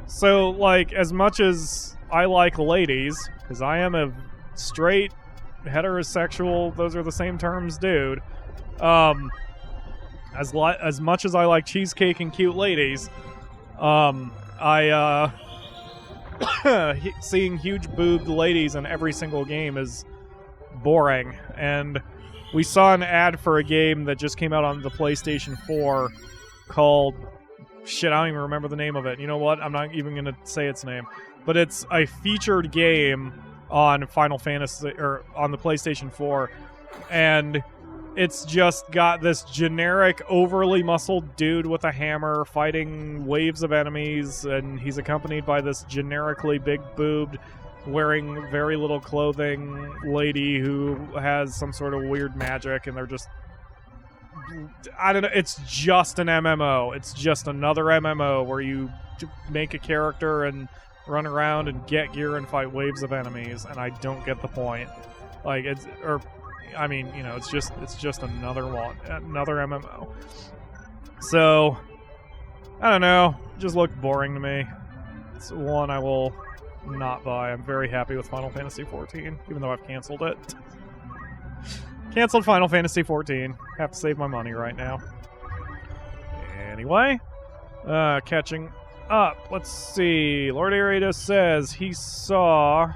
So, like, as much as I like ladies, because I am a straight, heterosexual, those are the same terms, dude, as much as I like cheesecake and cute ladies, seeing huge boobed ladies in every single game is boring. And we saw an ad for a game that just came out on the PlayStation 4 called... Shit, I don't even remember the name of it. You know what? I'm not even going to say its name. But it's a featured game on Final Fantasy, or on the PlayStation 4. And it's just got this generic, overly muscled dude with a hammer fighting waves of enemies, and he's accompanied by this generically big-boobed, wearing very little clothing lady who has some sort of weird magic, and they're just... I don't know, it's just an MMO. It's just another MMO where you make a character and run around and get gear and fight waves of enemies, and I don't get the point. Like, it's... or... I mean, you know, it's just another one, another MMO. So, I don't know, just looked boring to me. It's one I will not buy. I'm very happy with Final Fantasy XIV, even though I've canceled it. Canceled Final Fantasy XIV. Have to save my money right now. Anyway, catching up. Let's see. Lord Arido says he saw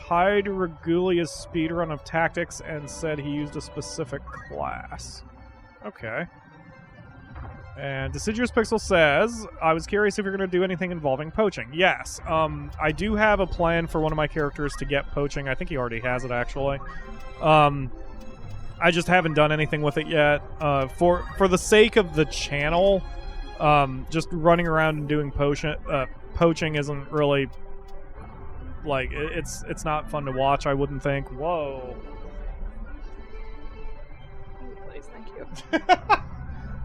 Tide Regulia's speedrun of Tactics and said he used a specific class. Okay. And Deciduous Pixel says, I was curious if you're going to do anything involving poaching. Yes. I do have a plan for one of my characters to get poaching. I think he already has it, actually. I just haven't done anything with it yet. For the sake of the channel, just running around and doing poaching isn't really... Like, it's not fun to watch, I wouldn't think. Whoa. Please, thank you.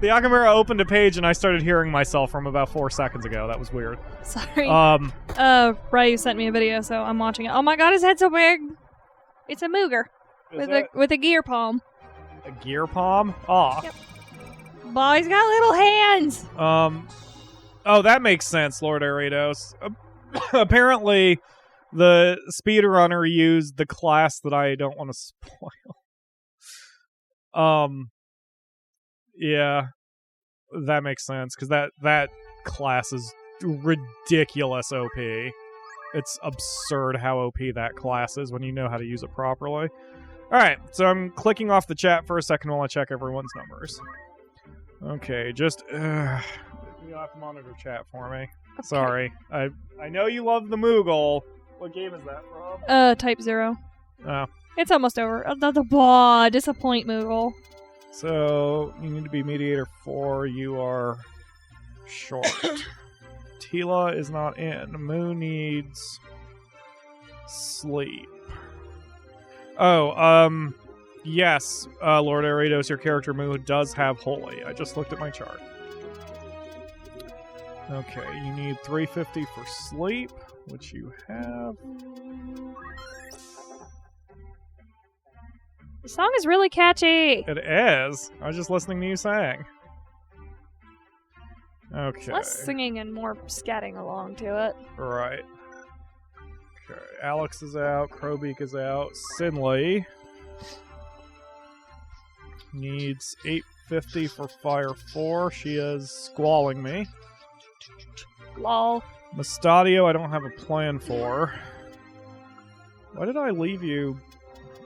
The Akamura opened a page and I started hearing myself from about 4 seconds ago. That was weird. Sorry. Ray sent me a video, so I'm watching it. Oh my god, his head's so big! It's a Mooger. With a gear palm. A gear palm? Aw. Yep. Boy, he's got little hands! Oh, that makes sense, Lord Aridos. Apparently... The speedrunner used the class that I don't want to spoil. Yeah, that makes sense, because that class is ridiculous OP. It's absurd how OP that class is when you know how to use it properly. Alright, so I'm clicking off the chat for a second while I check everyone's numbers. Okay, just... you'll have to monitor chat for me. Okay. Sorry. I know you love the Moogle. What game is that from? Type 0. Oh. It's almost over. Disappoint, Moogle. So, you need to be mediator 4. You are short. Tila is not in. Moo needs sleep. Oh, yes, Lord Aridos, your character Moo does have Holy. I just looked at my chart. Okay, you need 350 for sleep, which you have. The song is really catchy. It is. I was just listening to you sing. Okay. It's less singing and more scatting along to it. Right. Okay, Alex is out. Crowbeak is out. Sinley needs 850 for Fire 4. She is squalling me. Lol. Mustadio, I don't have a plan for. Why did I leave you?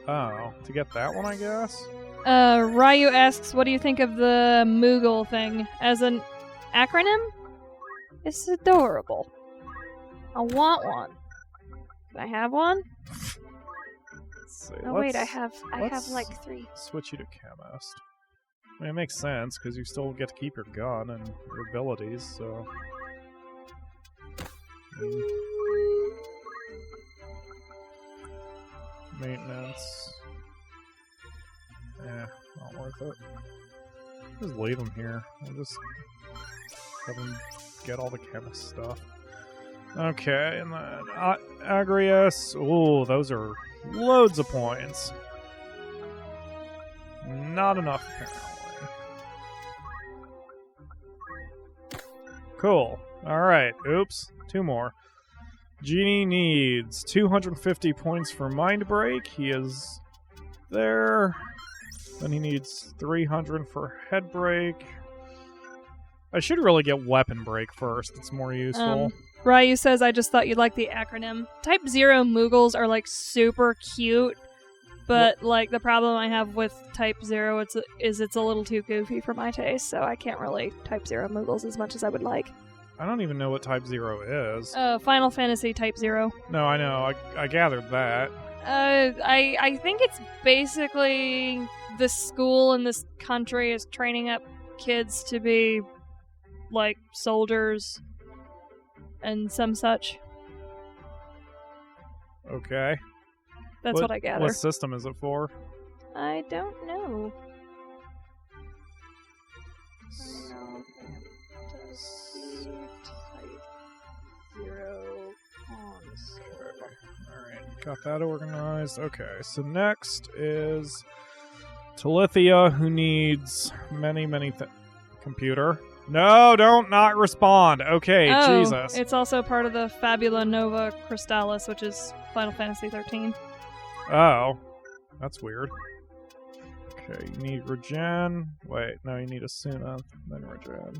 Oh, to get that one, I guess? Ryu asks, what do you think of the Moogle thing? As an acronym? It's adorable. I want one. Can I have one? Let's see. Oh wait, I have like 3. Switch you to chemist. I mean, it makes sense, because you still get to keep your gun and your abilities, so... Maintenance. Yeah, not worth it. Just leave them here. We'll just have them get all the chemist stuff. Okay, and then Agrius. Ooh, those are loads of points. Not enough, apparently. Cool. Alright, oops. 2 more. Genie needs 250 points for Mind Break. He is there. Then he needs 300 for Head Break. I should really get Weapon Break first. It's more useful. Ryu says, I just thought you'd like the acronym. Type 0 Moogles are, like, super cute, but, like, the problem I have with Type 0 is it's a little too goofy for my taste, so I can't really Type 0 Moogles as much as I would like. I don't even know what Type 0 is. Final Fantasy Type 0. No, I know. I gathered that. I think it's basically the school in this country is training up kids to be, like, soldiers and some such. Okay. That's what I gather. What system is it for? I don't know. Alright, got that organized. Okay, so next is Talithia, who needs many computer. No, don't not respond. Okay, oh, Jesus. It's also part of the Fabula Nova Crystallis, which is Final Fantasy 13. Oh, that's weird. Okay, you need regen. Wait, no, you need Asuna, then regen.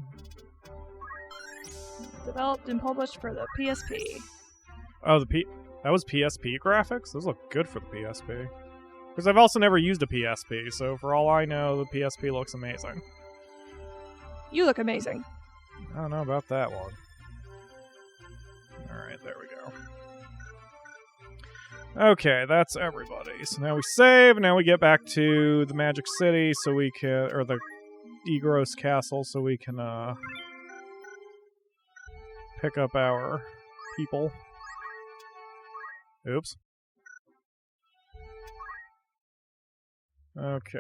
Developed and published for the PSP. Oh, that was PSP graphics? Those look good for the PSP. Because I've also never used a PSP, so for all I know, the PSP looks amazing. You look amazing. I don't know about that one. Alright, there we go. Okay, that's everybody. So now we save, and now we get back to the Magic City, so we can, or the Egros Castle, so we can, pick up our people. Oops. Okay.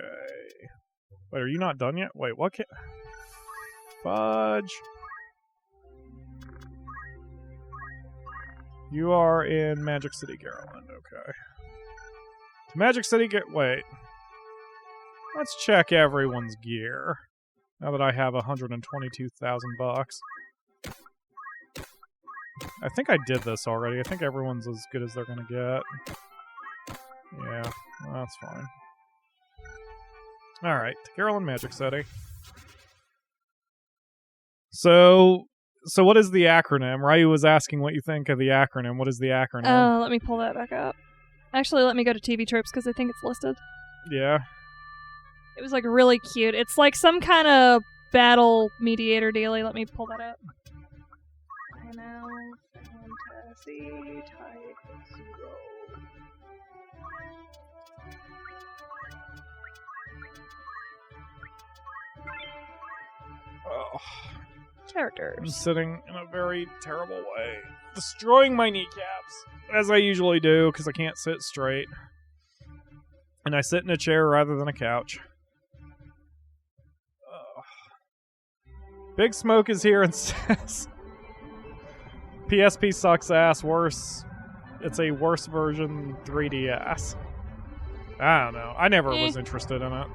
Wait, are you not done yet? Wait, what can... Fudge. You are in Magic City, Garland. Okay. To Magic City, wait. Let's check everyone's gear. Now that I have 122,000 bucks. I think I did this already. I think everyone's as good as they're gonna get. Yeah, well, that's fine. All right, to Carolyn Magic City. So what is the acronym? Ryu was asking what you think of the acronym. What is the acronym? Let me pull that back up. Actually, let me go to TV Tropes because I think it's listed. Yeah. It was like really cute. It's like some kind of battle mediator dealie. Let me pull that up. Final Fantasy Type 0. Oh, I'm Characters. sitting in a very terrible way, destroying my kneecaps, as I usually do, because I can't sit straight. And I sit in a chair rather than a couch. Big Smoke is here and says PSP sucks ass, worse. It's a worse version 3DS. I don't know. I never was interested in it.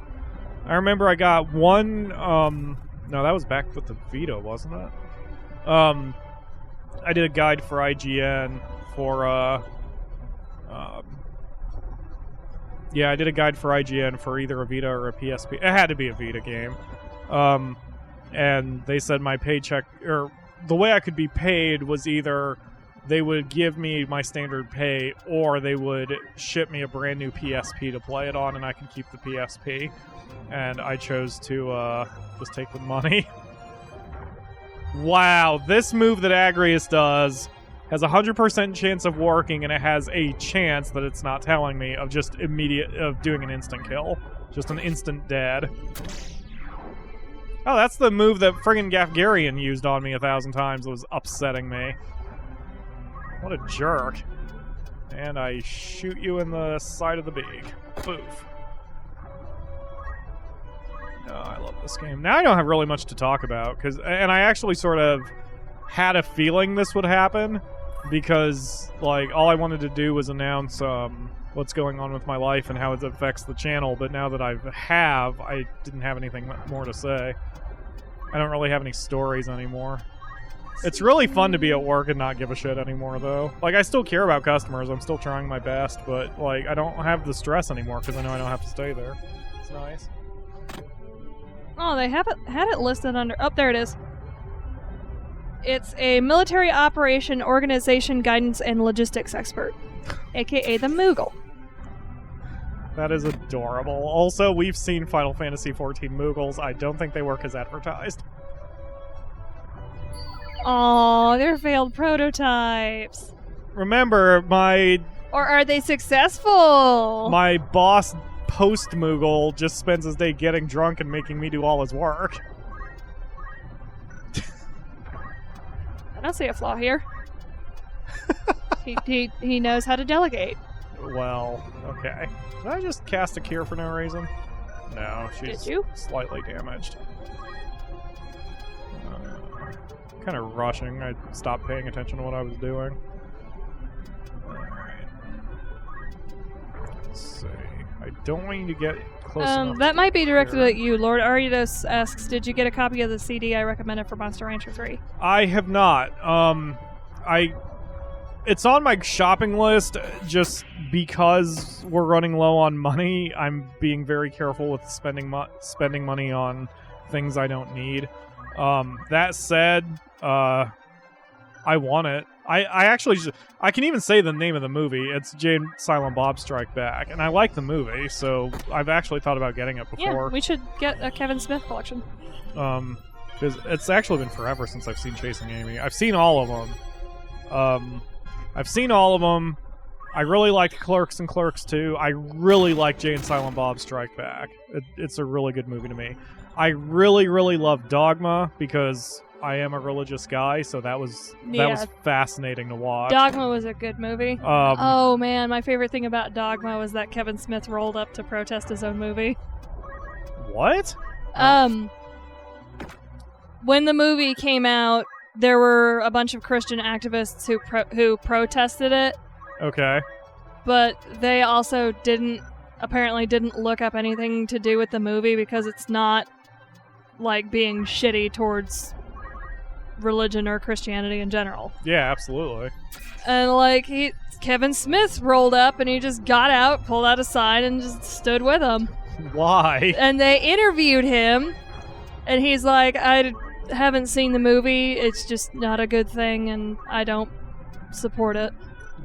I remember I got one, no, that was back with the Vita, wasn't it? I did a guide for IGN for, yeah, I did a guide for IGN for either a Vita or a PSP. It had to be a Vita game. And they said my paycheck, or the way I could be paid was either they would give me my standard pay or they would ship me a brand new PSP to play it on and I could keep the PSP. And I chose to just take the money. Wow, this move that Agrius does has a 100% chance of working, and it has a chance that it's not telling me of just of doing an instant kill. Just an instant dead. Oh, that's the move that friggin' Gafgarian used on me 1,000 times. It was upsetting me. What a jerk. And I shoot you in the side of the beak. Boof. Oh, I love this game. Now I don't have really much to talk about, and I actually sort of had a feeling this would happen, because, like, all I wanted to do was announce, what's going on with my life and how it affects the channel, but now that I didn't have anything more to say. I don't really have any stories anymore. It's really fun to be at work and not give a shit anymore, though. Like, I still care about customers, I'm still trying my best, but, like, I don't have the stress anymore because I know I don't have to stay there. It's nice. Oh, they had it listed under... Oh, there it is. It's a military operation organization guidance and logistics expert, a.k.a. the Moogle. That is adorable. Also, we've seen Final Fantasy XIV Moogles. I don't think they work as advertised. Aw, they're failed prototypes. Remember, Or are they successful? my boss post-Moogle just spends his day getting drunk and making me do all his work. I don't see a flaw here. He knows how to delegate. Well, okay. Did I just cast a cure for no reason? No, she's Did you? slightly damaged. Kind of rushing. I stopped paying attention to what I was doing. Alright. Let's see. I don't want you to get close enough. That might be directed at you. Lord Aridos asks, did you get a copy of the CD I recommended for Monster Rancher 3? I have not. It's on my shopping list just because we're running low on money. I'm being very careful with spending money on things I don't need. That said, I want it. I can even say the name of the movie. It's Jade Silent Bob Strike Back, and I like the movie, so I've actually thought about getting it before. Yeah, we should get a Kevin Smith collection. Because it's actually been forever since I've seen Chasing Amy. I've seen all of them. I really liked Clerks and Clerks 2. I really like Jade Silent Bob Strike Back. It's a really good movie to me. I really, really love Dogma because I am a religious guy, so that was fascinating to watch. Dogma was a good movie. Oh man, my favorite thing about Dogma was that Kevin Smith rolled up to protest his own movie. What? When the movie came out, there were a bunch of Christian activists who protested it. Okay. But they also apparently didn't look up anything to do with the movie because it's not like being shitty towards religion or Christianity in general. Yeah, absolutely. And like Kevin Smith rolled up and he just got out, pulled out a sign, and just stood with them. Why? And they interviewed him, and he's like, I haven't seen the movie. It's just not a good thing, and I don't support it.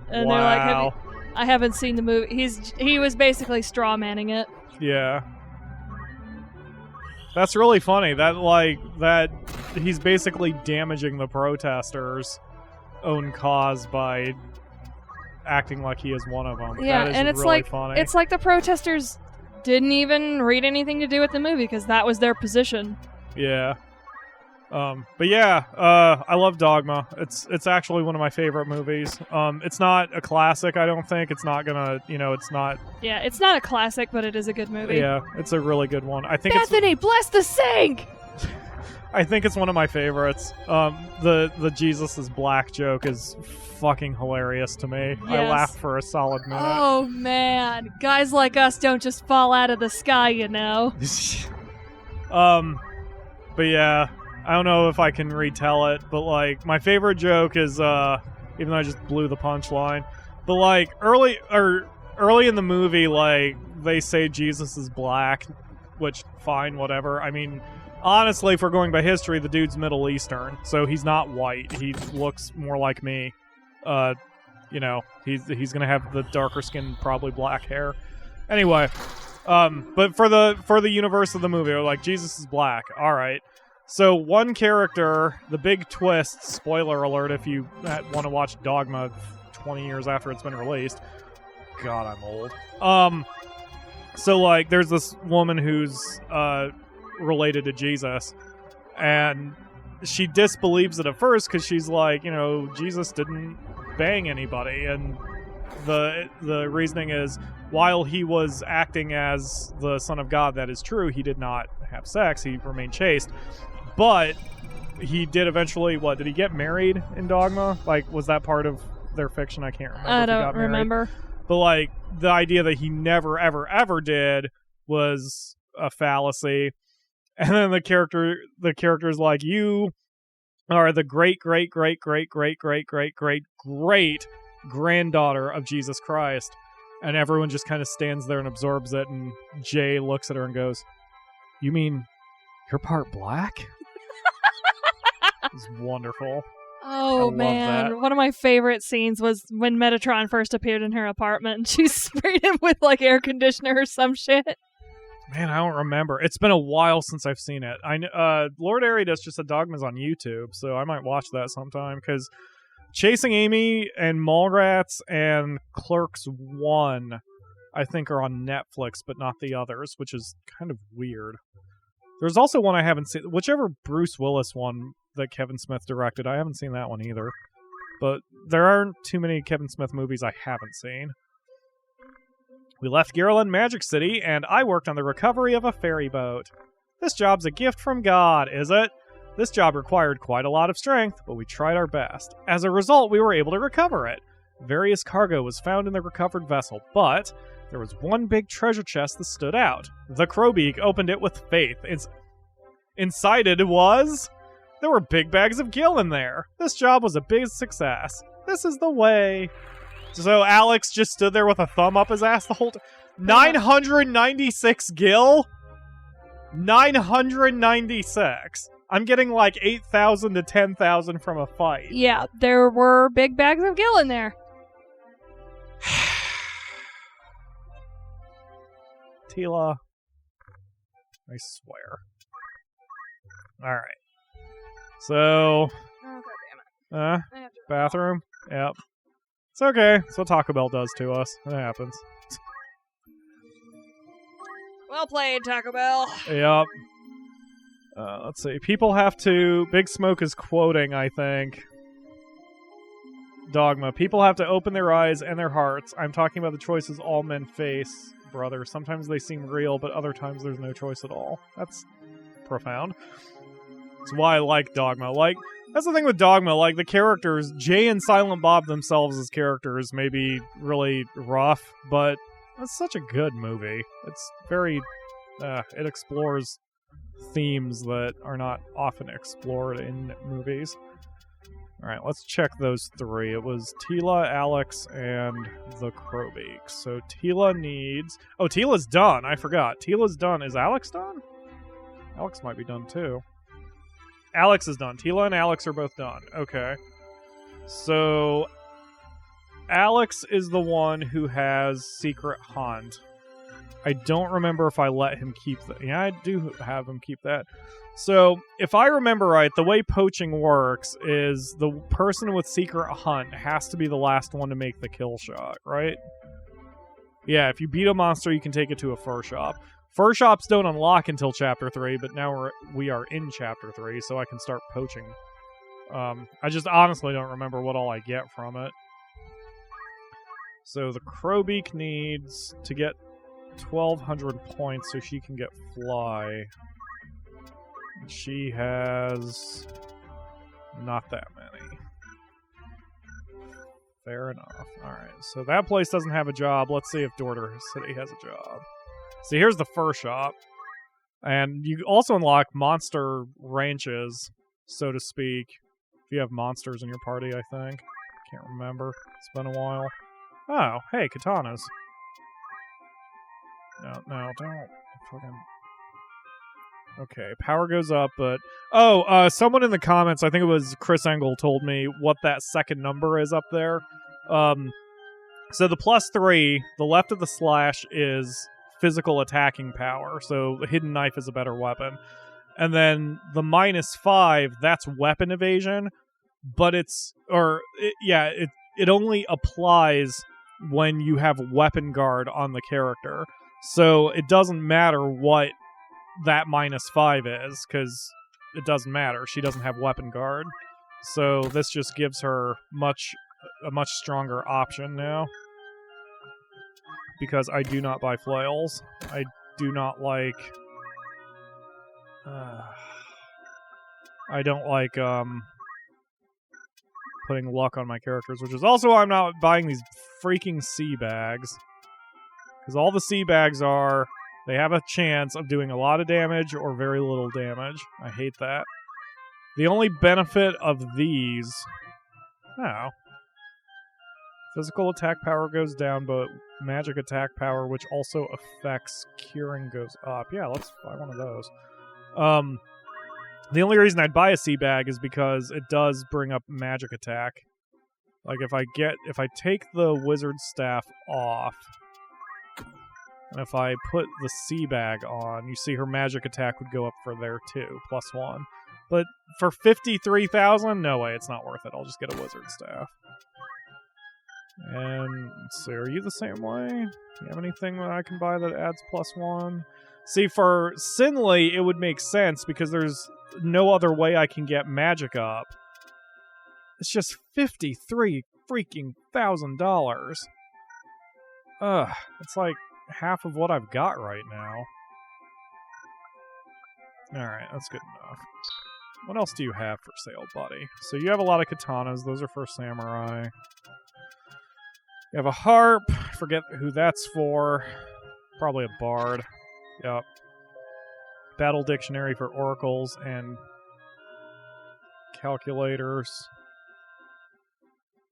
And they're like, I haven't seen the movie. He was basically straw manning it. Yeah. That's really funny. That he's basically damaging the protesters' own cause by acting like he is one of them. Yeah, that is and it's really like funny. It's like the protesters didn't even read anything to do with the movie because that was their position. Yeah. But yeah, I love Dogma. It's actually one of my favorite movies. It's not a classic, I don't think. It's not gonna, it's not. Yeah, it's not a classic, but it is a good movie. Yeah, it's a really good one. I think Bethany, bless the sink! I think it's one of my favorites. The Jesus is black joke is fucking hilarious to me. Yes. I laughed for a solid minute. Oh man, guys like us don't just fall out of the sky, you know. But yeah, I don't know if I can retell it, but like my favorite joke is even though I just blew the punchline, but like early in the movie, like they say Jesus is black, which fine, whatever. I mean, honestly, if we're going by history, the dude's Middle Eastern, so he's not white. He looks more like me. He's gonna have the darker skin, probably black hair. Anyway, but for the universe of the movie, like Jesus is black. All right. So one character, the big twist, spoiler alert if you want to watch Dogma 20 years after it's been released. God, I'm old. So like there's this woman who's related to Jesus, and she disbelieves it at first because she's like, Jesus didn't bang anybody, and the reasoning is while he was acting as the Son of God, that is true, he did not have sex, he remained chaste. But he did eventually, did he get married in Dogma? Like, was that part of their fiction? I can't remember. I don't remember. But, like, the idea that he never, ever, ever did was a fallacy. And then the character's like, you are the great, great, great, great, great, great, great, great, great granddaughter of Jesus Christ. And everyone just kind of stands there and absorbs it. And Jay looks at her and goes, you mean you're part black? It's wonderful. Oh man, one of my favorite scenes was when Metatron first appeared in her apartment and she sprayed him with like air conditioner or some shit. Man, I don't remember. It's been a while since I've seen it. Lord Aridas just said Dogma's on YouTube, so I might watch that sometime because Chasing Amy and Mallrats and Clerks 1 I think are on Netflix, but not the others, which is kind of weird. There's also one I haven't seen, whichever Bruce Willis one that Kevin Smith directed. I haven't seen that one either. But there aren't too many Kevin Smith movies I haven't seen. We left Garland Magic City, and I worked on the recovery of a ferry boat. This job's a gift from God, is it? This job required quite a lot of strength, but we tried our best. As a result, we were able to recover it. Various cargo was found in the recovered vessel, but there was one big treasure chest that stood out. The Crowbeak opened it with faith. Inside it was... There were big bags of gill in there. This job was a big success. This is the way. So Alex just stood there with a thumb up his ass the whole time. 996 gill? 996. I'm getting like 8,000 to 10,000 from a fight. Yeah, there were big bags of gill in there. Tila. I swear. Alright. So... Oh, God damn it. Bathroom? Yep. It's okay. That's what Taco Bell does to us. It happens. Well played, Taco Bell. Yep. Let's see. People have to... Big Smoke is quoting, I think. Dogma. People have to open their eyes and their hearts. I'm talking about the choices all men face, brother. Sometimes they seem real, but other times there's no choice at all. That's profound. That's why I like Dogma. Like, that's the thing with Dogma. Like, the characters, Jay and Silent Bob themselves as characters may be really rough, but it's such a good movie. It's very... it explores themes that are not often explored in movies. Alright, let's check those three. It was Tila, Alex, and the Crowbeak. So Tila needs... Oh, Tila's done. I forgot. Tila's done. Is Alex done? Alex might be done, too. Alex is done. Tila and Alex are both done. Okay. So... Alex is the one who has Secret Hunt. I don't remember if I let him keep that. Yeah, I do have him keep that. So, if I remember right, the way poaching works is the person with Secret Hunt has to be the last one to make the kill shot, right? Yeah, if you beat a monster, you can take it to a fur shop. Fur shops don't unlock until Chapter 3, but now we are in Chapter 3, so I can start poaching. I just honestly don't remember what all I get from it. So the Crowbeak needs to get 1,200 points so she can get Fly. She has not that many. Fair enough. Alright, so that place doesn't have a job. Let's see if Dorter City has a job. See, here's the fur shop. And you also unlock monster ranches, so to speak. If you have monsters in your party, I think. Can't remember. It's been a while. Oh, hey, katanas. No, don't fucking... Okay, power goes up, but... Oh, someone in the comments, I think it was Chris Engel, told me what that second number is up there. So the +3, the left of the slash is physical attacking power, so the hidden knife is a better weapon. And then the -5, that's weapon evasion, but it only applies when you have weapon guard on the character. So it doesn't matter what that -5 is, because it doesn't matter. She doesn't have weapon guard. So this just gives her a much stronger option now. Because I do not buy flails. I do not like... I don't like putting luck on my characters, which is also why I'm not buying these freaking sea bags. Because all the sea bags are... They have a chance of doing a lot of damage or very little damage. I hate that. The only benefit of these... Oh. Physical attack power goes down, but magic attack power, which also affects curing, goes up. Yeah, let's buy one of those. The only reason I'd buy a sea bag is because it does bring up magic attack. Like, if I take the wizard staff off... And if I put the sea bag on, you see her magic attack would go up for there too, +1. But for 53,000, no way, it's not worth it. I'll just get a wizard staff. And let's see, are you the same way? Do you have anything that I can buy that adds +1? See, for Sinley, it would make sense because there's no other way I can get magic up. It's just $53 freaking thousand. Ugh, it's like half of what I've got right now. Alright, that's good enough. What else do you have for sale, buddy? So you have a lot of katanas. Those are for samurai. You have a harp. Forget who that's for. Probably a bard. Yep. Battle dictionary for oracles and calculators.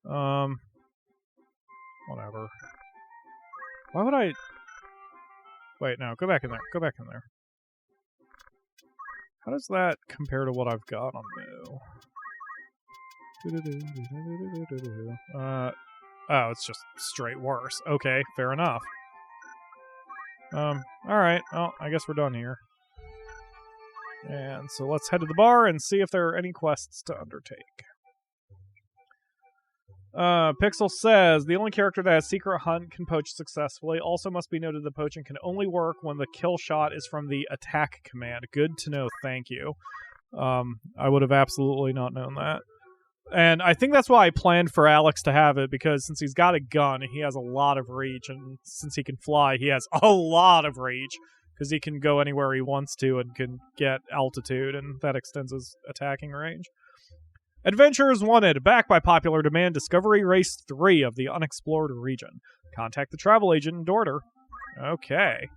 Whatever. Why would I... Wait, no, go back in there. Go back in there. How does that compare to what I've got on new? Oh, it's just straight worse. Okay, fair enough. Alright, well, I guess we're done here. And so let's head to the bar and see if there are any quests to undertake. Pixel says, the only character that has Secret Hunt can poach successfully. Also must be noted that poaching can only work when the kill shot is from the attack command. Good to know, thank you. I would have absolutely not known that. And I think that's why I planned for Alex to have it, because since he's got a gun, he has a lot of reach, and since he can fly, he has a lot of reach, because he can go anywhere he wants to and can get altitude, and that extends his attacking range. Adventurers wanted, backed by popular demand, Discovery Race 3 of the unexplored region. Contact the travel agent in Dorter. Okay.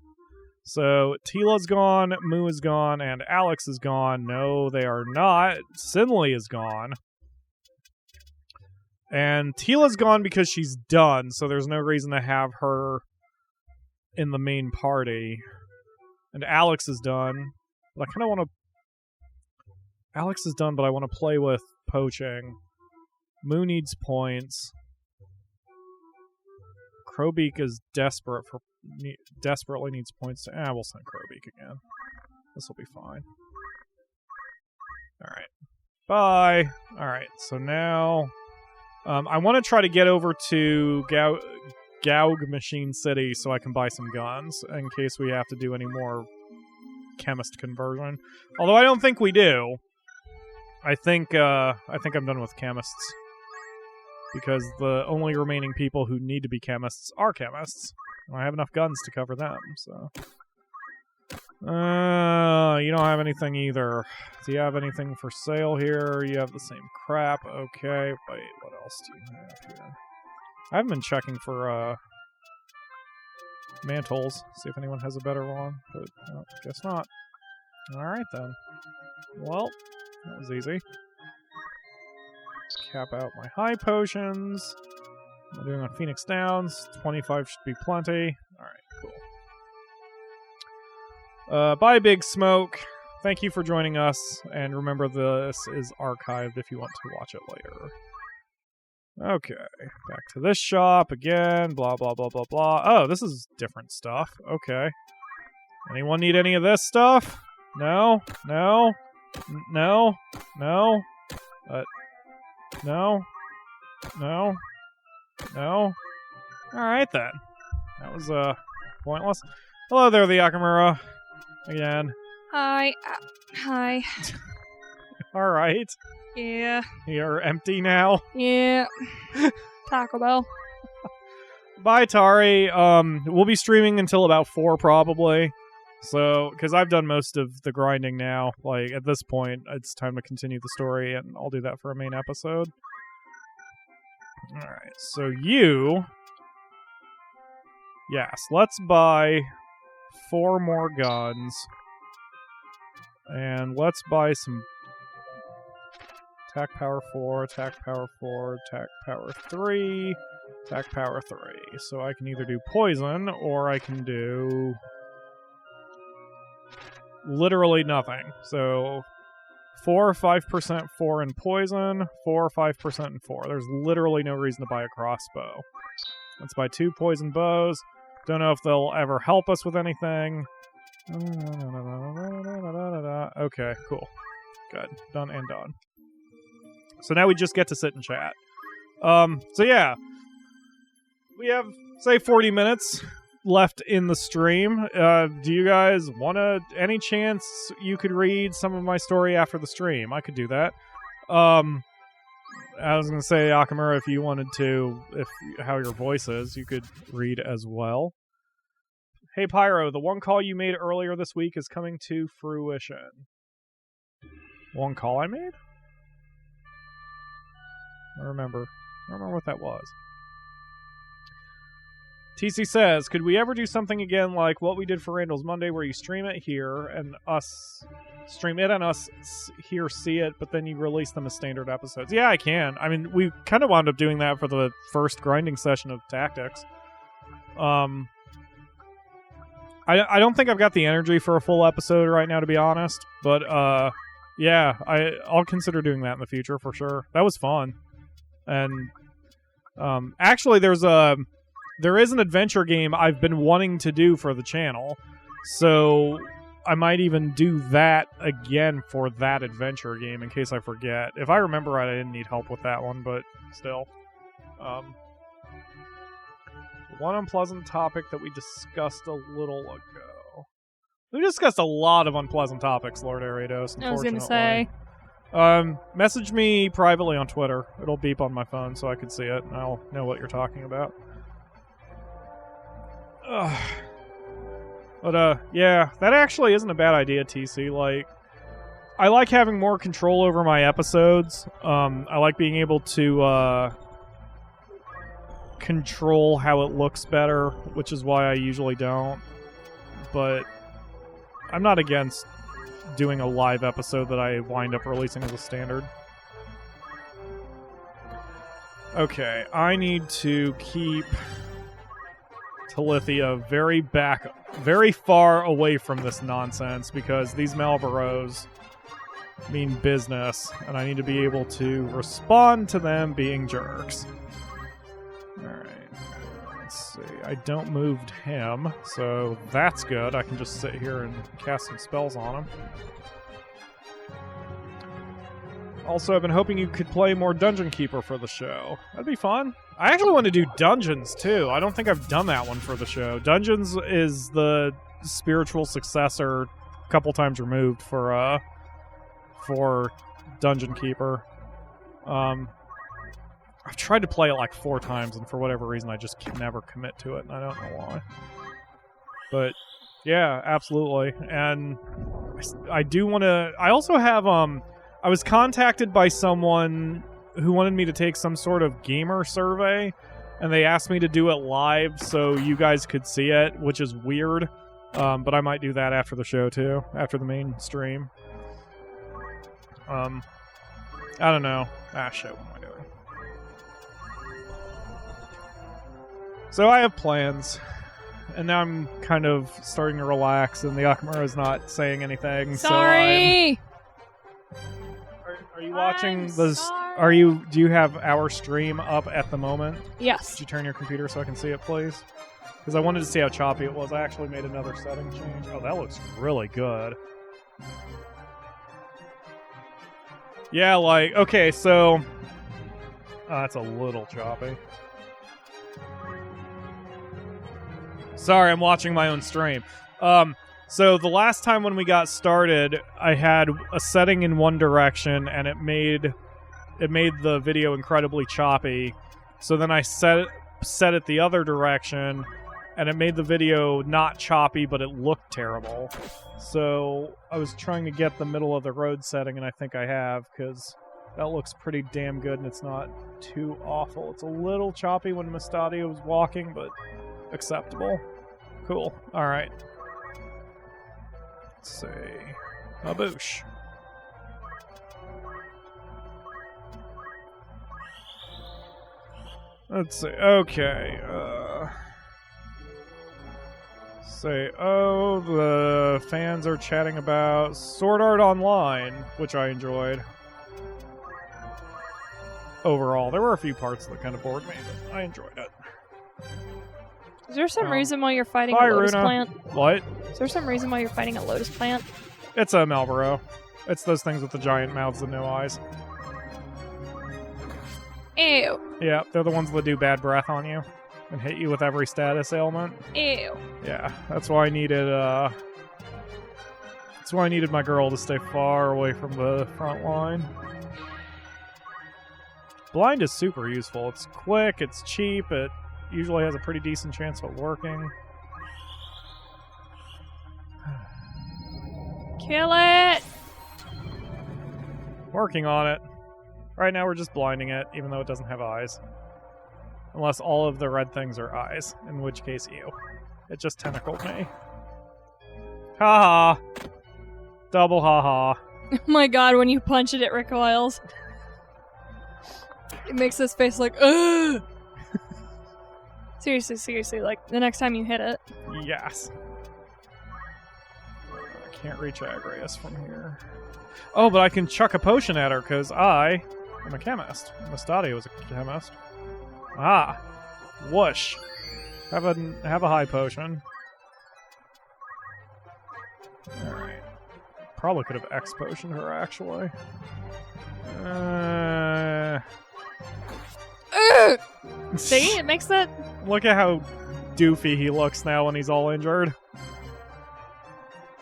So, Tila's gone, Moo is gone, and Alex is gone. No, they are not. Sinley is gone. And Tila's gone because she's done, so there's no reason to have her in the main party. And Alex is done. But I kind of want to... Alex is done, but I want to play with poaching. Moo needs points. Crowbeak is desperately needs points to... we'll send Crowbeak again. This will be fine. Alright. Bye! Alright, so now... I want to try to get over to Gaug Machine City so I can buy some guns in case we have to do any more chemist conversion. Although I don't think we do. I think I'm done with chemists. Because the only remaining people who need to be chemists are chemists. I have enough guns to cover them, so... you don't have anything either. Do you have anything for sale here? You have the same crap. Okay, wait, what else do you have here? I haven't been checking for, mantles. See if anyone has a better one, but guess not. Alright then. Well, that was easy. Cap out my high potions. I'm doing on Phoenix Downs. 25 should be plenty. Alright, cool. Bye, Big Smoke. Thank you for joining us, and remember this is archived if you want to watch it later. Okay, back to this shop again, blah, blah, blah, blah, blah. Oh, this is different stuff. Okay. Anyone need any of this stuff? No? No? No? No? No? No? No? Alright then. That was, pointless. Hello there, the Yakamura. Again. Hi. Hi. Alright. Yeah. You're empty now? Yeah. Taco Bell. Bye, Tari. We'll be streaming until about 4, probably. So, because I've done most of the grinding now. Like, at this point, it's time to continue the story, and I'll do that for a main episode. Alright, so you... Yes, let's buy 4 more guns. And let's buy some attack power 4, attack power 4, attack power 3, attack power 3. So I can either do poison, or I can do literally nothing. So 4 or 5% 4 in poison, 4 or 5% in 4. There's literally no reason to buy a crossbow. Let's buy 2 poison bows. Don't know if they'll ever help us with anything. Okay, cool. Good. Done and done. So now we just get to sit and chat. So yeah. We have, say, 40 minutes left in the stream. Do you guys want to... Any chance you could read some of my story after the stream? I could do that. I was going to say, Akamura, if you wanted to, how your voice is, you could read as well. Hey, Pyro, the one call you made earlier this week is coming to fruition. One call I made? I don't remember what that was. TC says, could we ever do something again like what we did for Randall's Monday where you stream it here and us stream it and us here see it, but then you release them as standard episodes? Yeah, I can. I mean, we kind of wound up doing that for the first grinding session of Tactics. I don't think I've got the energy for a full episode right now, to be honest. But, yeah, I'll consider doing that in the future for sure. That was fun. And, actually, there is an adventure game I've been wanting to do for the channel. So I might even do that again for that adventure game in case I forget. If I remember right, I didn't need help with that one, but still. One unpleasant topic that we discussed a little ago. We discussed a lot of unpleasant topics, Lord Ariados, unfortunately. I was going to say. Message me privately on Twitter. It'll beep on my phone so I can see it, and I'll know what you're talking about. But, yeah, that actually isn't a bad idea, TC. Like, I like having more control over my episodes. I like being able to, control how it looks better, which is why I usually don't. But I'm not against doing a live episode that I wind up releasing as a standard. Okay, I need to keep Talithia very far away from this nonsense because these Malboros mean business, and I need to be able to respond to them being jerks. Alright, let's see. I don't move him, so that's good. I can just sit here and cast some spells on him. Also, I've been hoping you could play more Dungeon Keeper for the show. That'd be fun. I actually want to do Dungeons, too. I don't think I've done that one for the show. Dungeons is the spiritual successor, a couple times removed, for Dungeon Keeper. I've tried to play it like 4 times, and for whatever reason, I just can never commit to it, and I don't know why. But, yeah, absolutely. And I do want to... I also have... I was contacted by someone who wanted me to take some sort of gamer survey, and they asked me to do it live so you guys could see it, which is weird. But I might do that after the show, too, after the main stream. I don't know. Ah, shit, what am I doing? So I have plans, and now I'm kind of starting to relax, and the Akamura is not saying anything. Sorry! Are you watching this? Do you have our stream up at the moment? Yes. Could you turn your computer so I can see it, please? Because I wanted to see how choppy it was. I actually made another setting change. Oh, that looks really good. Yeah, like, okay, so... that's a little choppy. Sorry, I'm watching my own stream. So the last time when we got started, I had a setting in one direction, and it made the video incredibly choppy. So then I set it the other direction, and it made the video not choppy, but it looked terrible. So I was trying to get the middle of the road setting, and I think I have, because that looks pretty damn good, and it's not too awful. It's a little choppy when Mustadio was walking, but acceptable. Cool. All right. Let's see. Baboosh. Let's see. Okay. Say, oh, the fans are chatting about Sword Art Online, which I enjoyed. Overall, there were a few parts that kind of bored me, but I enjoyed it. Is there some reason why you're fighting hi, a lotus Runa. plant? What? Is there some reason why you're fighting a lotus plant? It's a Malboro. It's those things with the giant mouths and no eyes. Ew. Yeah, they're the ones that do bad breath on you and hit you with every status ailment. Ew. Yeah, that's why I needed my girl to stay far away from the front line. Blind is super useful. It's quick, it's cheap, it usually has a pretty decent chance of it working. Kill it! Working on it. Right now we're just blinding it, even though it doesn't have eyes. Unless all of the red things are eyes, in which case, ew. It just tentacled me. Ha-ha! Double ha-ha. Oh my god, when you punch it, it recoils. It makes this face like, ugh! Seriously, like, the next time you hit it. Yes. I can't reach Agrias from here. Oh, but I can chuck a potion at her, because I am a chemist. Mustadio was a chemist. Ah. Whoosh. Have a high potion. Alright. Probably could have X-potioned her, actually. See? It makes that... Look at how doofy he looks now when he's all injured.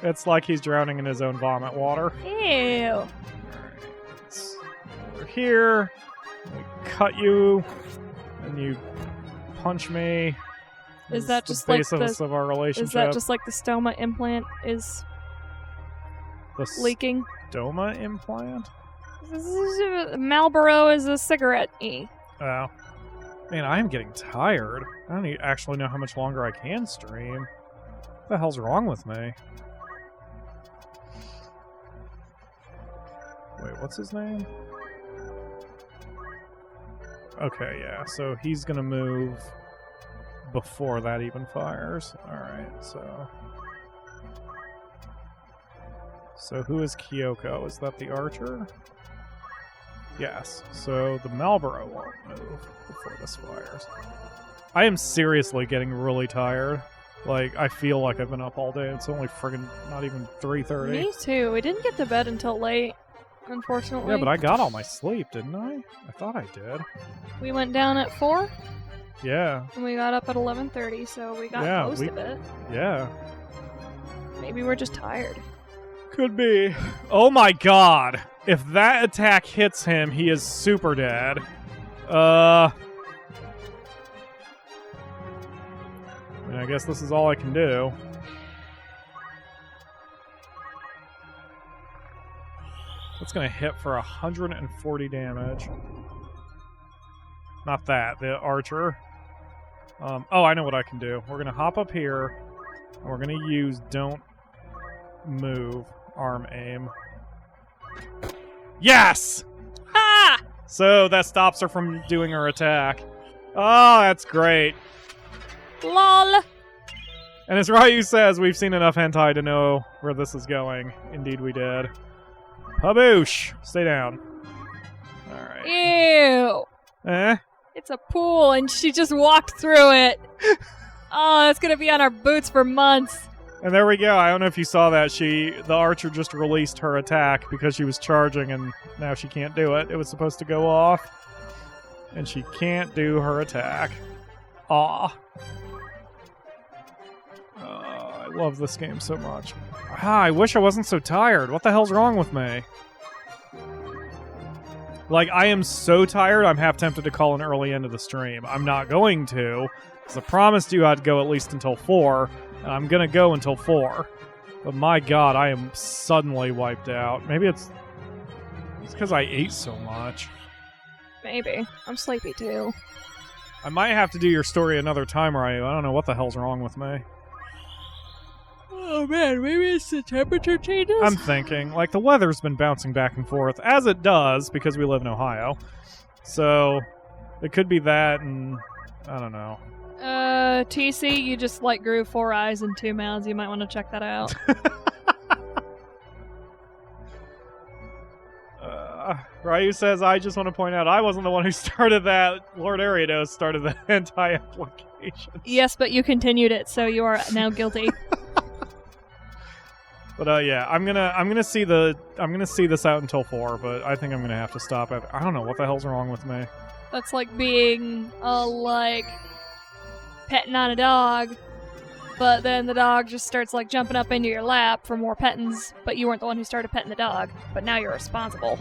It's like he's drowning in his own vomit water. Ew. Alright. Over here. We cut you. And you punch me. Is that just the like basis the... of our relationship? Is that just like the stoma implant is the leaking? stoma implant? Marlboro is a cigarette-y. Oh. Man, I am getting tired. I don't actually know how much longer I can stream. What the hell's wrong with me? Wait, what's his name? Okay, yeah. So he's gonna move before that even fires. Alright, so... So who is Kyoko? Is that the archer? Yes. So the Malboro won't move before this fires. I am seriously getting really tired. Like, I feel like I've been up all day. It's only friggin' not even 3:30. Me too. We didn't get to bed until late, unfortunately. Yeah, but I got all my sleep, didn't I? I thought I did. We went down at 4, Yeah. and we got up at 11:30, so we got most of it. Yeah. Maybe we're just tired. Could be. Oh my god. If that attack hits him, he is super dead. I mean, I guess this is all I can do. That's gonna hit for 140 damage. Not that, the archer. Oh, I know what I can do. We're gonna hop up here, and we're gonna use don't move, arm aim. Yes! Ah! So that stops her from doing her attack. Oh, that's great. LOL! And as Ryu says, we've seen enough hentai to know where this is going. Indeed we did. Paboosh! Stay down. Alright. Ew! Eh? It's a pool, and she just walked through it. Oh, that's gonna be on our boots for months. And there we go. I don't know if you saw that. The archer just released her attack because she was charging, and now she can't do it. It was supposed to go off, and she can't do her attack. Aw. I love this game so much. I wish I wasn't so tired. What the hell's wrong with me? Like, I am so tired, I'm half tempted to call an early end of the stream. I'm not going to, because I promised you I'd go at least until 4, and I'm going to go until 4. But my god, I am suddenly wiped out. Maybe it's because I ate so much. Maybe. I'm sleepy too. I might have to do your story another time, Ryu. I don't know what the hell's wrong with me. Oh man, maybe it's the temperature changes? I'm thinking, like, the weather's been bouncing back and forth, as it does, because we live in Ohio. So, it could be that, and I don't know. TC, you just, like, grew 4 eyes and 2 mouths. You might want to check that out. Ryu says, I just want to point out, I wasn't the one who started that. Lord Ariados started the hentai application. Yes, but you continued it, so you are now guilty. But yeah, I'm gonna see this out until 4, but I think I'm gonna have to stop it. I don't know what the hell's wrong with me. That's like being like petting on a dog, but then the dog just starts like jumping up into your lap for more pettings, but you weren't the one who started petting the dog, but now you're responsible.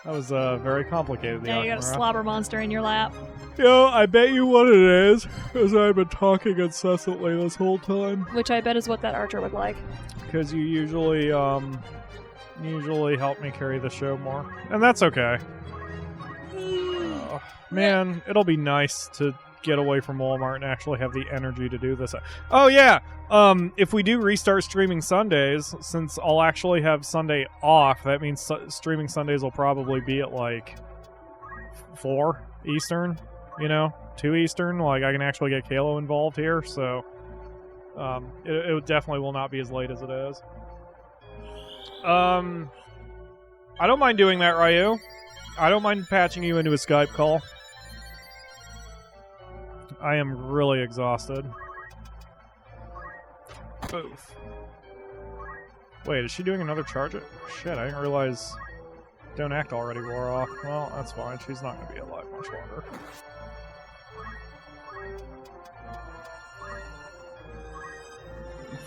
That was very complicated. Now you got a slobber monster in your lap. Yo, I bet you what it is, because I've been talking incessantly this whole time. Which I bet is what that archer would like. Because you usually help me carry the show more. And that's okay. Man, it'll be nice to get away from Walmart and actually have the energy to do this. Oh yeah, if we do restart streaming Sundays, since I'll actually have Sunday off, that means streaming Sundays will probably be at like 4 Eastern. 2 Eastern, like I can actually get Kalo involved here, so it definitely will not be as late as it is. I don't mind doing that, Ryu. I don't mind patching you into a Skype call. I am really exhausted. Oof. Wait, is she doing another charge? Shit, I didn't realize Don't Act already wore off. Well, that's fine. She's not going to be alive much longer.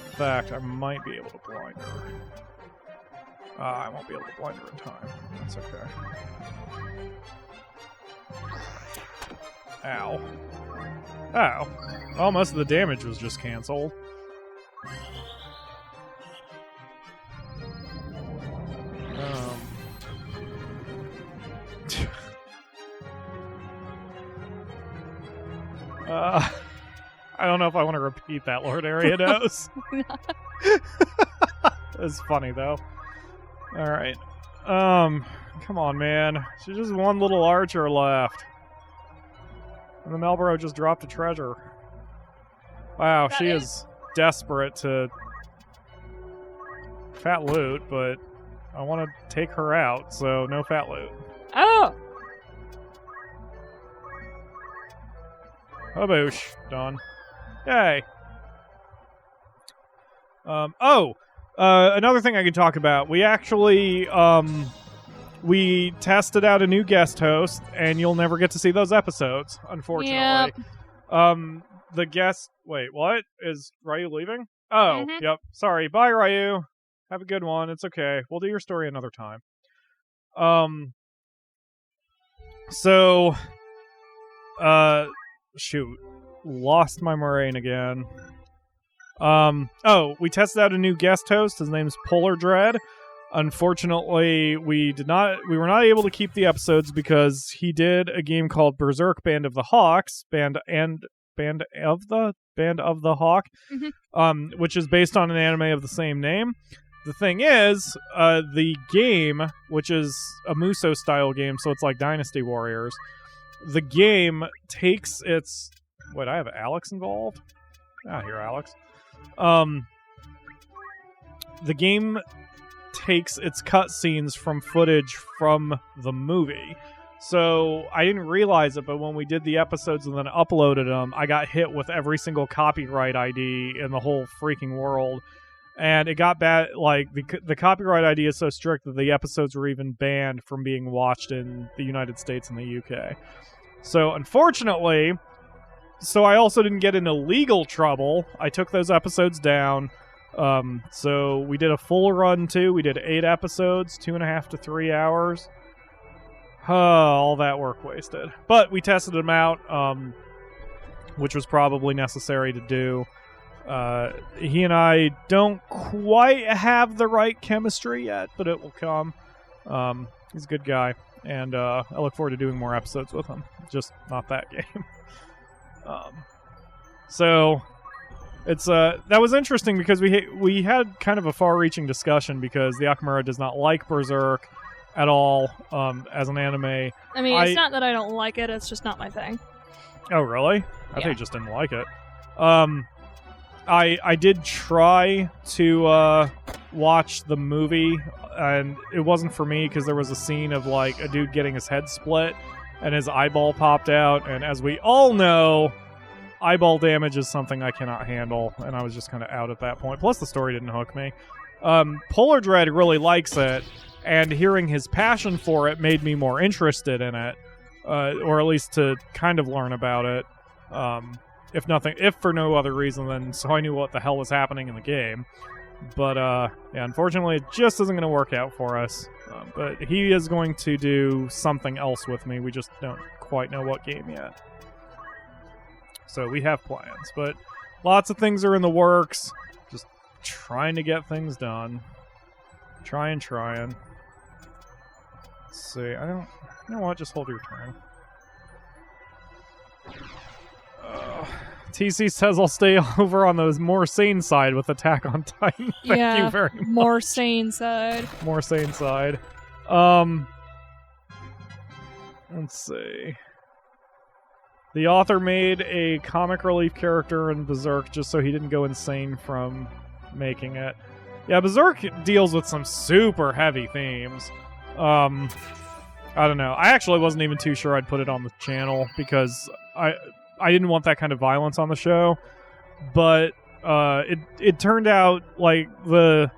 In fact, I might be able to blind her. I won't be able to blind her in time. That's okay. Ow. Ow. Well, most of the damage was just canceled. I don't know if I want to repeat that, Lord Ariados. It's funny, though. Alright. Come on, man. There's just one little archer left. And the Melbro just dropped a treasure. Wow, she is desperate to fat loot, but I want to take her out, so no fat loot. Oh! Haboosh. Done. Yay. Another thing I can talk about. We actually, we tested out a new guest host, and you'll never get to see those episodes, unfortunately. Yep. The guest... Wait, what? Is Ryu leaving? Oh, Yep. Sorry. Bye, Ryu. Have a good one. It's okay. We'll do your story another time. Shoot. Lost my moraine again. We tested out a new guest host. His name's Polar Dread. Unfortunately, we were not able to keep the episodes because he did a game called Berserk Band of the Hawks, Band of the Hawk, which is based on an anime of the same name. The thing is, the game, which is a Muso style game, so it's like Dynasty Warriors, the game takes its... Wait, I have Alex involved? Ah, here, Alex. The game takes its cutscenes from footage from the movie. So I didn't realize it, but when we did the episodes and then uploaded them, I got hit with every single copyright ID in the whole freaking world. And it got bad. Like, the copyright ID is so strict that the episodes were even banned from being watched in the United States and the UK. So, unfortunately... So I also didn't get into legal trouble. I took those episodes down. So we did a full run, too. We did 8 episodes, 2.5 to 3 hours. All that work wasted. But we tested them out, which was probably necessary to do. He and I don't quite have the right chemistry yet, but it will come. He's a good guy, and I look forward to doing more episodes with him. Just not that game. So it's that was interesting because we had kind of a far-reaching discussion because the Akamura does not like Berserk at all as an anime. I mean, it's not that I don't like it; it's just not my thing. Oh, really? I think you just didn't like it. I did try to watch the movie, and it wasn't for me because there was a scene of like a dude getting his head split and his eyeball popped out, and as we all know, eyeball damage is something I cannot handle, and I was just kind of out at that point. Plus, the story didn't hook me. Polar Dread really likes it, and hearing his passion for it made me more interested in it, or at least to kind of learn about it. If for no other reason than so I knew what the hell was happening in the game. But, yeah, unfortunately, it just isn't going to work out for us. But he is going to do something else with me. We just don't quite know what game yet. So we have plans, but lots of things are in the works. Just trying to get things done. Trying. Let's see, you know what, just hold your turn. TC says I'll stay over on the more sane side with Attack on Titan. Thank you very much. More sane side. More sane side. Let's see. The author made a comic relief character in Berserk just so he didn't go insane from making it. Yeah, Berserk deals with some super heavy themes. I don't know. I actually wasn't even too sure I'd put it on the channel because I didn't want that kind of violence on the show, but it turned out like the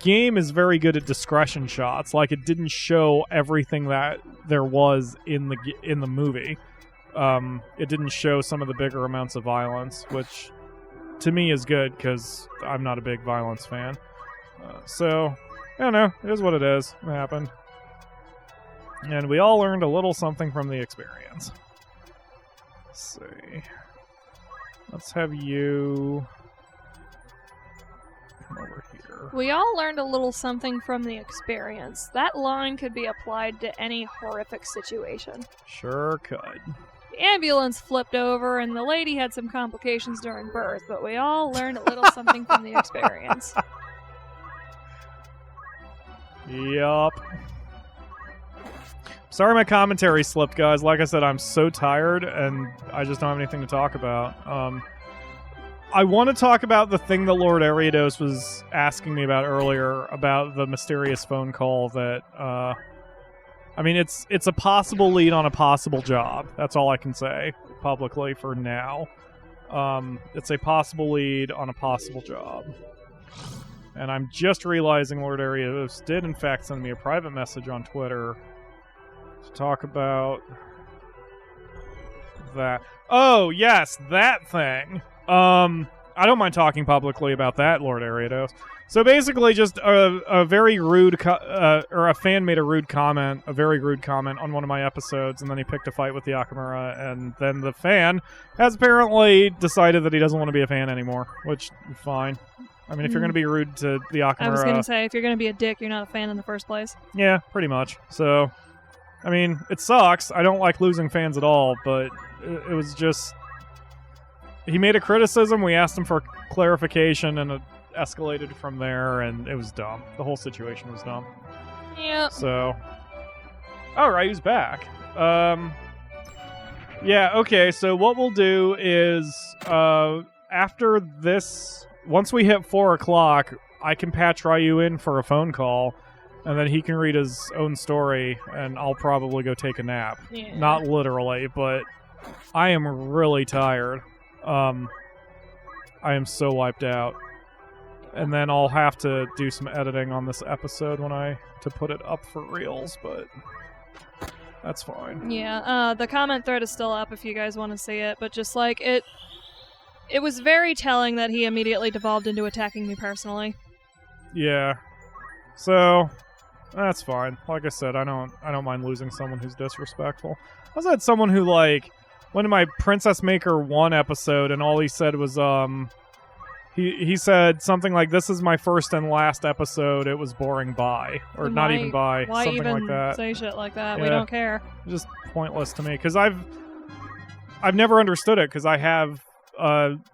game is very good at discretion shots. Like, it didn't show everything that there was in the movie. It didn't show some of the bigger amounts of violence, which to me is good because I'm not a big violence fan. So I don't know. It is what it is. It happened, and we all learned a little something from the experience. Let's see. Let's have you come over here. We all learned a little something from the experience. That line could be applied to any horrific situation. Sure could. The ambulance flipped over and the lady had some complications during birth, but we all learned a little something from the experience. Yup. Sorry my commentary slipped, guys. Like I said, I'm so tired, and I just don't have anything to talk about. I want to talk about the thing that Lord Ariados was asking me about earlier, about the mysterious phone call that... I mean, it's a possible lead on a possible job. That's all I can say publicly for now. It's a possible lead on a possible job. And I'm just realizing Lord Ariados did, in fact, send me a private message on Twitter to talk about that. Oh, yes, that thing. I don't mind talking publicly about that, Lord Ariados. So basically, just a very rude, or a fan made a rude comment, a very rude comment on one of my episodes, and then he picked a fight with the Yakamura, and then the fan has apparently decided that he doesn't want to be a fan anymore, which is fine. I mean, if you're going to be rude to the Yakamura... I was going to say, if you're going to be a dick, you're not a fan in the first place. Yeah, pretty much. So, I mean, it sucks. I don't like losing fans at all, but it was just... He made a criticism, we asked him for clarification, and it escalated from there, and it was dumb. The whole situation was dumb. Yeah. So, alright, he's back. Yeah, okay, so what we'll do is, after this, once we hit 4 o'clock, I can patch Ryu in for a phone call, and then he can read his own story, and I'll probably go take a nap. Yeah. Not literally, but I am really tired. I am so wiped out. And then I'll have to do some editing on this episode to put it up for reals, but that's fine. Yeah, the comment thread is still up if you guys want to see it, but just like it was very telling that he immediately devolved into attacking me personally. Yeah. So that's fine. Like I said, I don't mind losing someone who's disrespectful. I also had someone who went to my Princess Maker 1 episode, and all he said was he said something like, "This is my first and last episode. It was boring. Bye," or not even bye. Why something even like that. say shit like that? Yeah. We don't care. Just pointless to me, because I've never understood it, because I have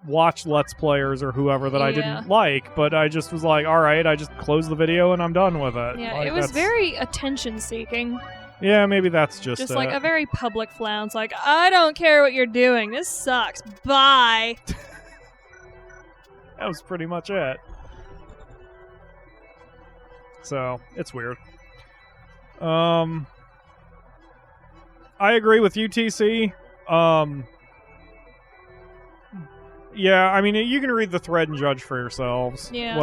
watched Let's Players or whoever that I didn't like, but I just was like, all right, I just close the video and I'm done with it. Yeah, it was very attention-seeking. Yeah, maybe that's just like a very public flounce. Like, I don't care what you're doing. This sucks. Bye. That was pretty much it. So, it's weird. I agree with UTC. Yeah, I mean, you can read the thread and judge for yourselves. Yeah,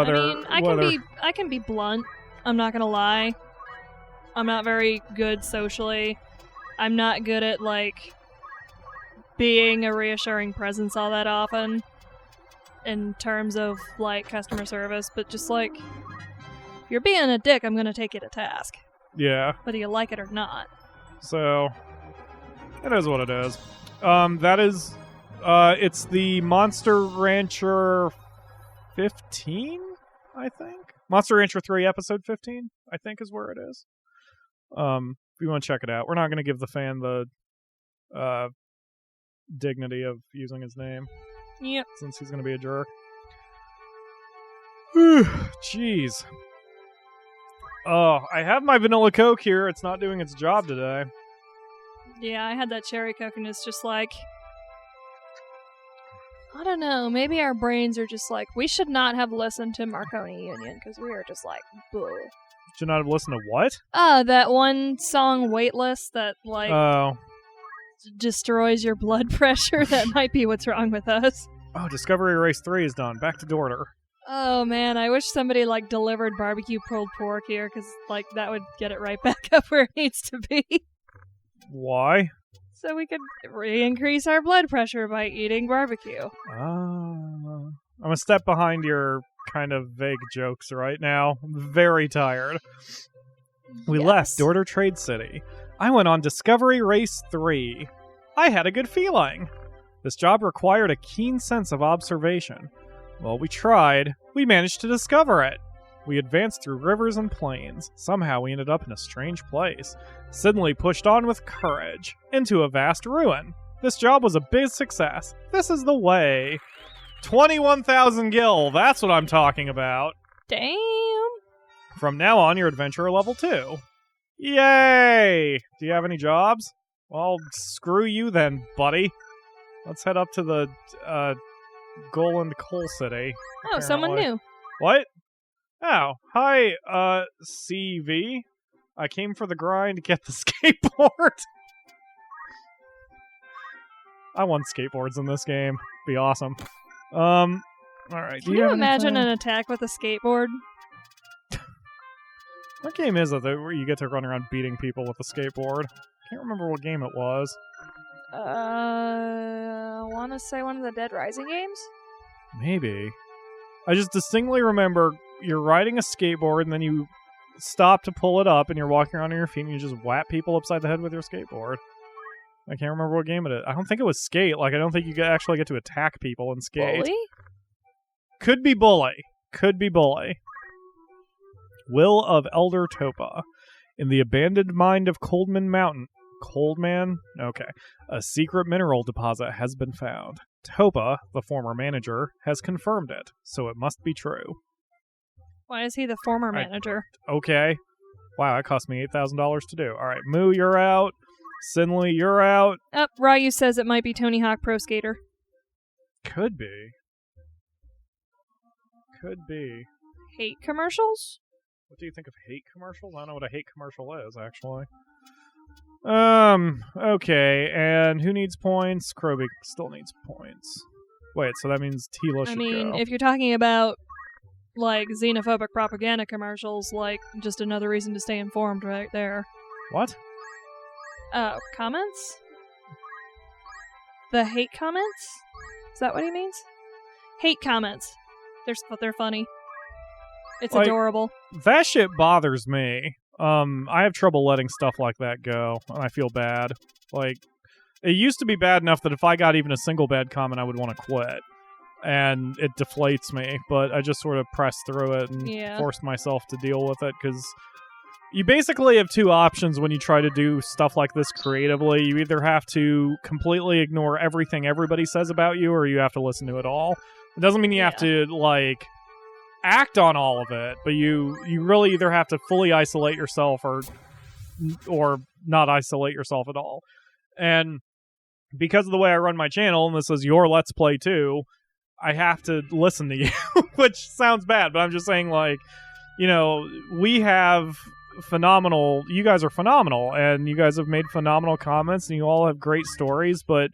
I can be blunt. I'm not gonna lie. I'm not very good socially. I'm not good at, being a reassuring presence all that often in terms of, customer service, but just, if you're being a dick, I'm gonna take you to task. Yeah. Whether you like it or not. So, it is what it is. That is... it's the Monster Rancher 15, I think? Monster Rancher 3, episode 15, I think is where it is. If you want to check it out. We're not going to give the fan the dignity of using his name. Yep. Since he's going to be a jerk. Jeez. Oh, I have my vanilla Coke here. It's not doing its job today. Yeah, I had that cherry Coke and it's just I don't know, maybe our brains are just we should not have listened to Marconi Union, because we are just boo. Should not have listened to what? That one song, Weightless, that, destroys your blood pressure. That might be what's wrong with us. Oh, Discovery Race 3 is done. Back to Dorter. Oh, man, I wish somebody, delivered barbecue pulled pork here, because, that would get it right back up where it needs to be. Why? So we could re-increase our blood pressure by eating barbecue. I'm a step behind your kind of vague jokes right now. I'm very tired. We left Dorter Trade City. I went on Discovery Race 3. I had a good feeling. This job required a keen sense of observation. Well, we tried. We managed to discover it. We advanced through rivers and plains. Somehow we ended up in a strange place. Suddenly pushed on with courage. Into a vast ruin. This job was a big success. This is the way. 21,000 gil. That's what I'm talking about. Damn. From now on, your adventurer level 2. Yay! Do you have any jobs? Well, screw you then, buddy. Let's head up to the Goland Coal City. Oh, someone new. What? Oh, hi, CV. I came for the grind to get the skateboard. I want skateboards in this game. Be awesome. Alright. Can you imagine an attack with a skateboard? What game is it where you get to run around beating people with a skateboard? Can't remember what game it was. I want to say one of the Dead Rising games? Maybe. I just distinctly remember you're riding a skateboard and then you stop to pull it up and you're walking around on your feet and you just whap people upside the head with your skateboard. I can't remember what game it is. I don't think it was Skate. Like, I don't think you actually get to attack people in Skate. Bully? Could be Bully. Could be Bully. Will of Elder Topa. In the abandoned mine of Coldman Mountain. Coldman? Okay. A secret mineral deposit has been found. Topa, the former manager, has confirmed it, so it must be true. Why is he the former manager? Okay. Wow, that cost me $8,000 to do. Alright, Moo, you're out. Sinley, you're out. Ryu says it might be Tony Hawk Pro Skater. Could be. Could be. Hate commercials? What do you think of hate commercials? I don't know what a hate commercial is, actually. Okay, and who needs points? Kroby still needs points. Wait, so that means Tila should go. If you're talking about, like, xenophobic propaganda commercials, like, just another reason to stay informed right there. What? Comments? The hate comments? Is that what he means? Hate comments. They're funny. It's adorable. That shit bothers me. I have trouble letting stuff like that go, and I feel bad. Like, it used to be bad enough that if I got even a single bad comment, I would want to quit. And it deflates me, but I just sort of pressed through it and forced myself to deal with it, because you basically have two options when you try to do stuff like this creatively. You either have to completely ignore everything everybody says about you, or you have to listen to it all. It doesn't mean you have to, like, act on all of it, but you really either have to fully isolate yourself or not isolate yourself at all. And because of the way I run my channel, and this is your Let's Play too, I have to listen to you, which sounds bad, but I'm just saying, like, you know, we have phenomenal, you guys are phenomenal, and you guys have made phenomenal comments, and you all have great stories, but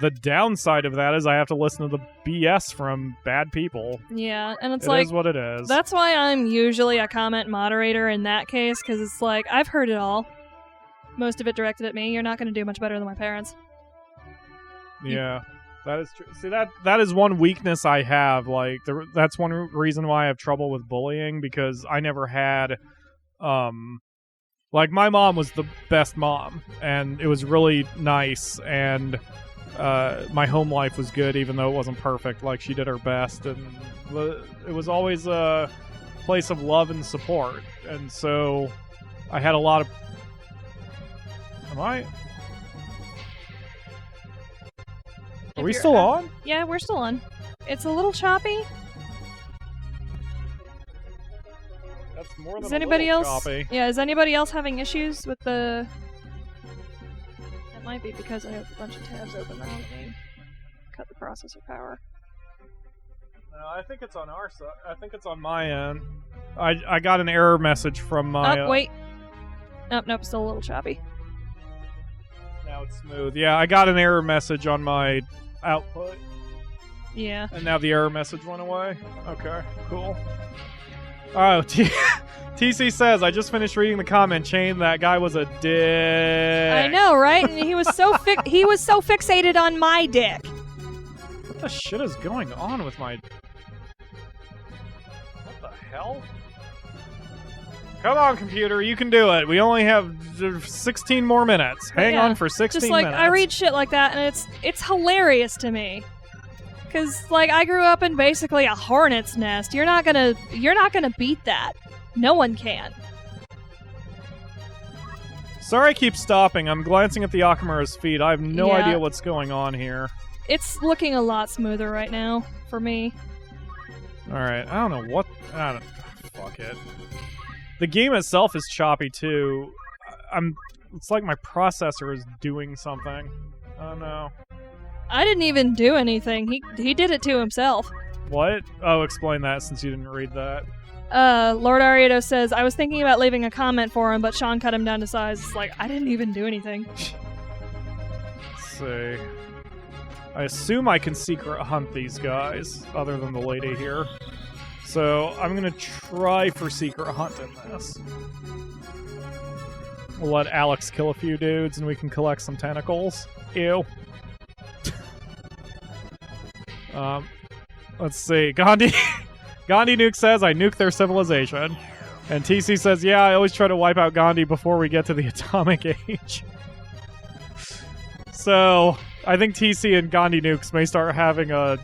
the downside of that is I have to listen to the BS from bad people. Yeah, and it is what it is. That's why I'm usually a comment moderator in that case, because it's like, I've heard it all. Most of it directed at me. You're not going to do much better than my parents. Yeah, that is true. See, that is one weakness I have. Like, that's one reason why I have trouble with bullying, because I never had... like, my mom was the best mom, and it was really nice, and... my home life was good, even though it wasn't perfect. Like, she did her best, and it was always a place of love and support. And so I had a lot of... Are we still on? Yeah, we're still on. It's a little choppy. That's more than is anybody else choppy. Yeah, is anybody else having issues with the... It might be because I have a bunch of tabs open now. Let me cut the processor power. No, I think it's on our side. I think it's on my end. I got an error message from my... Oh, wait. Nope, still a little choppy. Now it's smooth. Yeah, I got an error message on my output. Yeah. And now the error message went away. Okay, cool. Oh, TC says, I just finished reading the comment chain. That guy was a dick. I know, right? And he was so fixated on my dick. What the shit is going on with my... What the hell? Come on, computer, you can do it. We only have 16 more minutes. Hang on for 16 just like, minutes. I read shit like that, and it's hilarious to me. Because, like, I grew up in basically a hornet's nest. You're not gonna beat that. No one can. Sorry I keep stopping. I'm glancing at the Akamura's feed. I have no idea what's going on here. It's looking a lot smoother right now, for me. Alright, I don't know what... Fuck it. The game itself is choppy too. It's like my processor is doing something. Oh no. I didn't even do anything. He did it to himself. What? Oh, explain that since you didn't read that. Lord Ariado says, I was thinking about leaving a comment for him, but Sean cut him down to size. It's like, I didn't even do anything. Let's see. I assume I can secret hunt these guys, other than the lady here. So, I'm gonna try for secret hunt in this. We'll let Alex kill a few dudes and we can collect some tentacles. Ew. Let's see. Gandhi Nuke says, I nuke their civilization. And TC says, yeah, I always try to wipe out Gandhi before we get to the atomic age. So, I think TC and Gandhi Nukes may start having a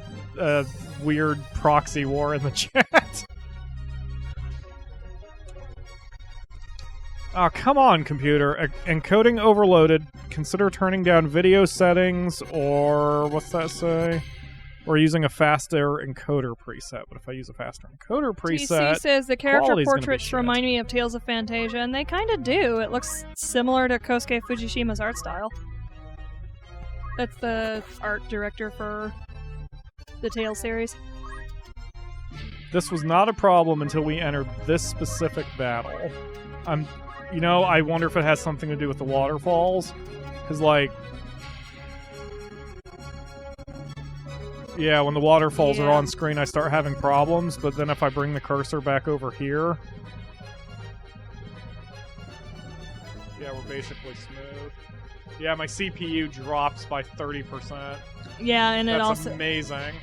weird proxy war in the chat. Oh, come on, computer. Encoding overloaded. Consider turning down video settings, or what's that say? Or using a faster encoder preset. But if I use a faster encoder preset, TC says the character portraits remind me of Tales of Phantasia, and they kind of do. It looks similar to Kosuke Fujishima's art style. That's the art director for the Tales series. This was not a problem until we entered this specific battle. I wonder if it has something to do with the waterfalls. Because, like... Yeah, when the waterfalls are on screen, I start having problems, but then if I bring the cursor back over here... Yeah, we're basically smooth. Yeah, my CPU drops by 30%. Yeah, and it also... That's amazing.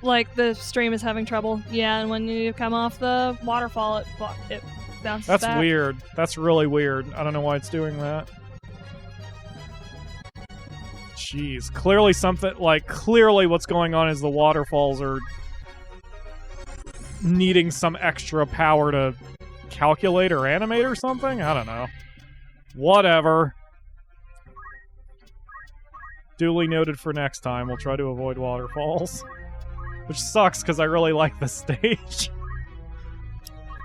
Like, the stream is having trouble. Yeah, and when you come off the waterfall, it bounces back. That's weird. That's really weird. I don't know why it's doing that. Jeez. Clearly what's going on is the waterfalls are needing some extra power to calculate or animate or something? I don't know. Whatever. Duly noted for next time. We'll try to avoid waterfalls. Which sucks, because I really like this stage.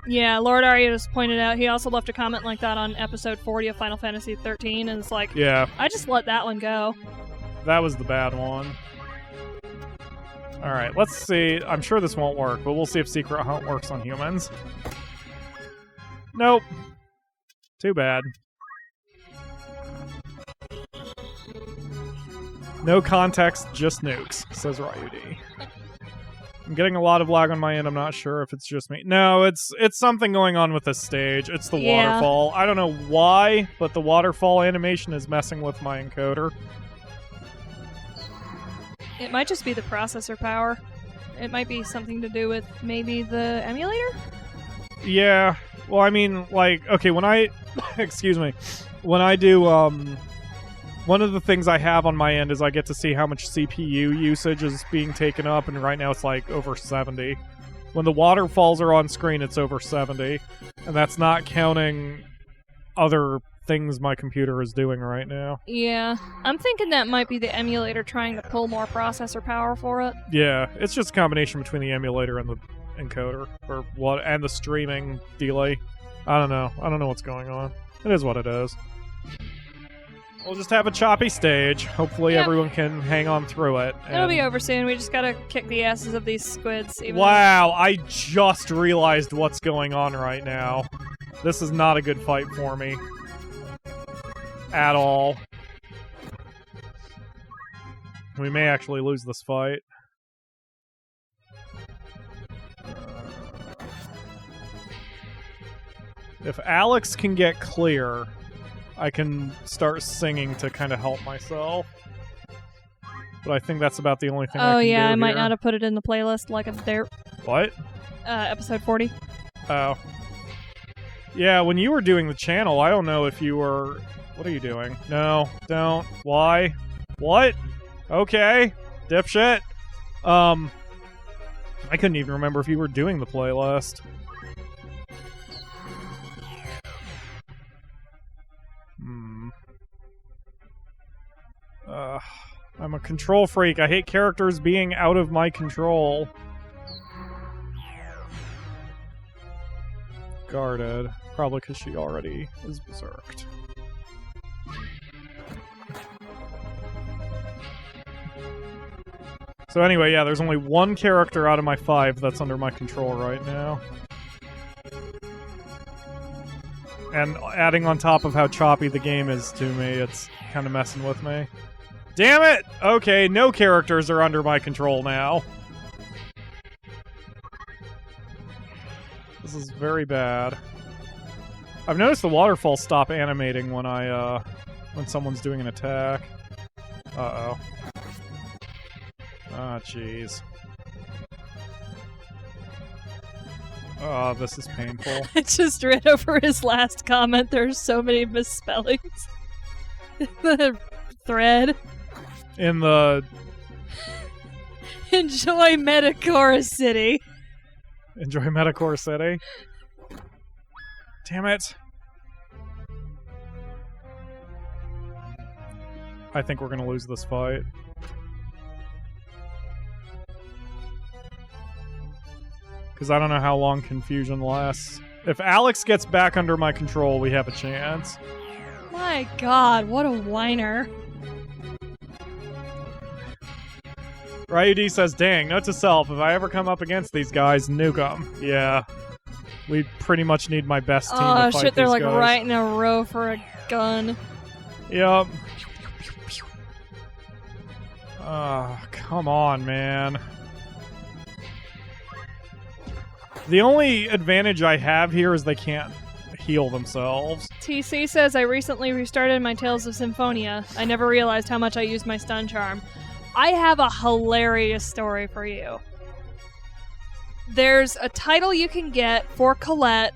Yeah, Lord Arya just pointed out, he also left a comment like that on episode 40 of Final Fantasy XIII, and it's like, yeah, I just let that one go. That was the bad one. Alright, let's see. I'm sure this won't work, but we'll see if Secret Hunt works on humans. Nope. Too bad. No context, just nukes, says Ryudi. I'm getting a lot of lag on my end. I'm not sure if it's just me. No, it's something going on with this stage. It's the waterfall. I don't know why, but the waterfall animation is messing with my encoder. It might just be the processor power. It might be something to do with maybe the emulator? Yeah. Well, I mean, like, okay, when I... excuse me. When I do, one of the things I have on my end is I get to see how much CPU usage is being taken up, and right now it's like over 70. When the waterfalls are on screen, it's over 70. And that's not counting other things my computer is doing right now. Yeah. I'm thinking that might be the emulator trying to pull more processor power for it. Yeah, it's just a combination between the emulator and the encoder, or what, and the streaming delay. I don't know. I don't know what's going on. It is what it is. We'll just have a choppy stage. Hopefully everyone can hang on through it. It'll be over soon. We just gotta kick the asses of these squids. Wow, I just realized what's going on right now. This is not a good fight for me. At all. We may actually lose this fight. If Alex can get clear, I can start singing to kind of help myself. But I think that's about the only thing I can do. Oh yeah, I might not have put it in the playlist like a derp. What? Episode 40. Oh. Yeah, when you were doing the channel, I don't know if you were... What are you doing? No, don't. Why? What? Okay. Dipshit. I couldn't even remember if you were doing the playlist. I'm a control freak. I hate characters being out of my control. Guarded. Probably because she already is berserked. So anyway, yeah, there's only one character out of my 5 that's under my control right now. And adding on top of how choppy the game is to me, it's kind of messing with me. Damn it! Okay, no characters are under my control now. This is very bad. I've noticed the waterfalls stop animating when when someone's doing an attack. Uh-oh. Ah, jeez. Oh, this is painful. I just read over his last comment. There's so many misspellings in the thread. In the... Enjoy Metacora City. Enjoy Metacora City? Damn it. I think we're gonna lose this fight. Because I don't know how long confusion lasts. If Alex gets back under my control, we have a chance. My god, what a whiner. Ryud says, dang, note to self, if I ever come up against these guys, nuke them. Yeah. We pretty much need my best team to fight shit, they're these like guys. right in a row for a gun. Yep. Come on, man. The only advantage I have here is they can't heal themselves. TC says, I recently restarted my Tales of Symphonia. I never realized how much I used my stun charm. I have a hilarious story for you. There's a title you can get for Colette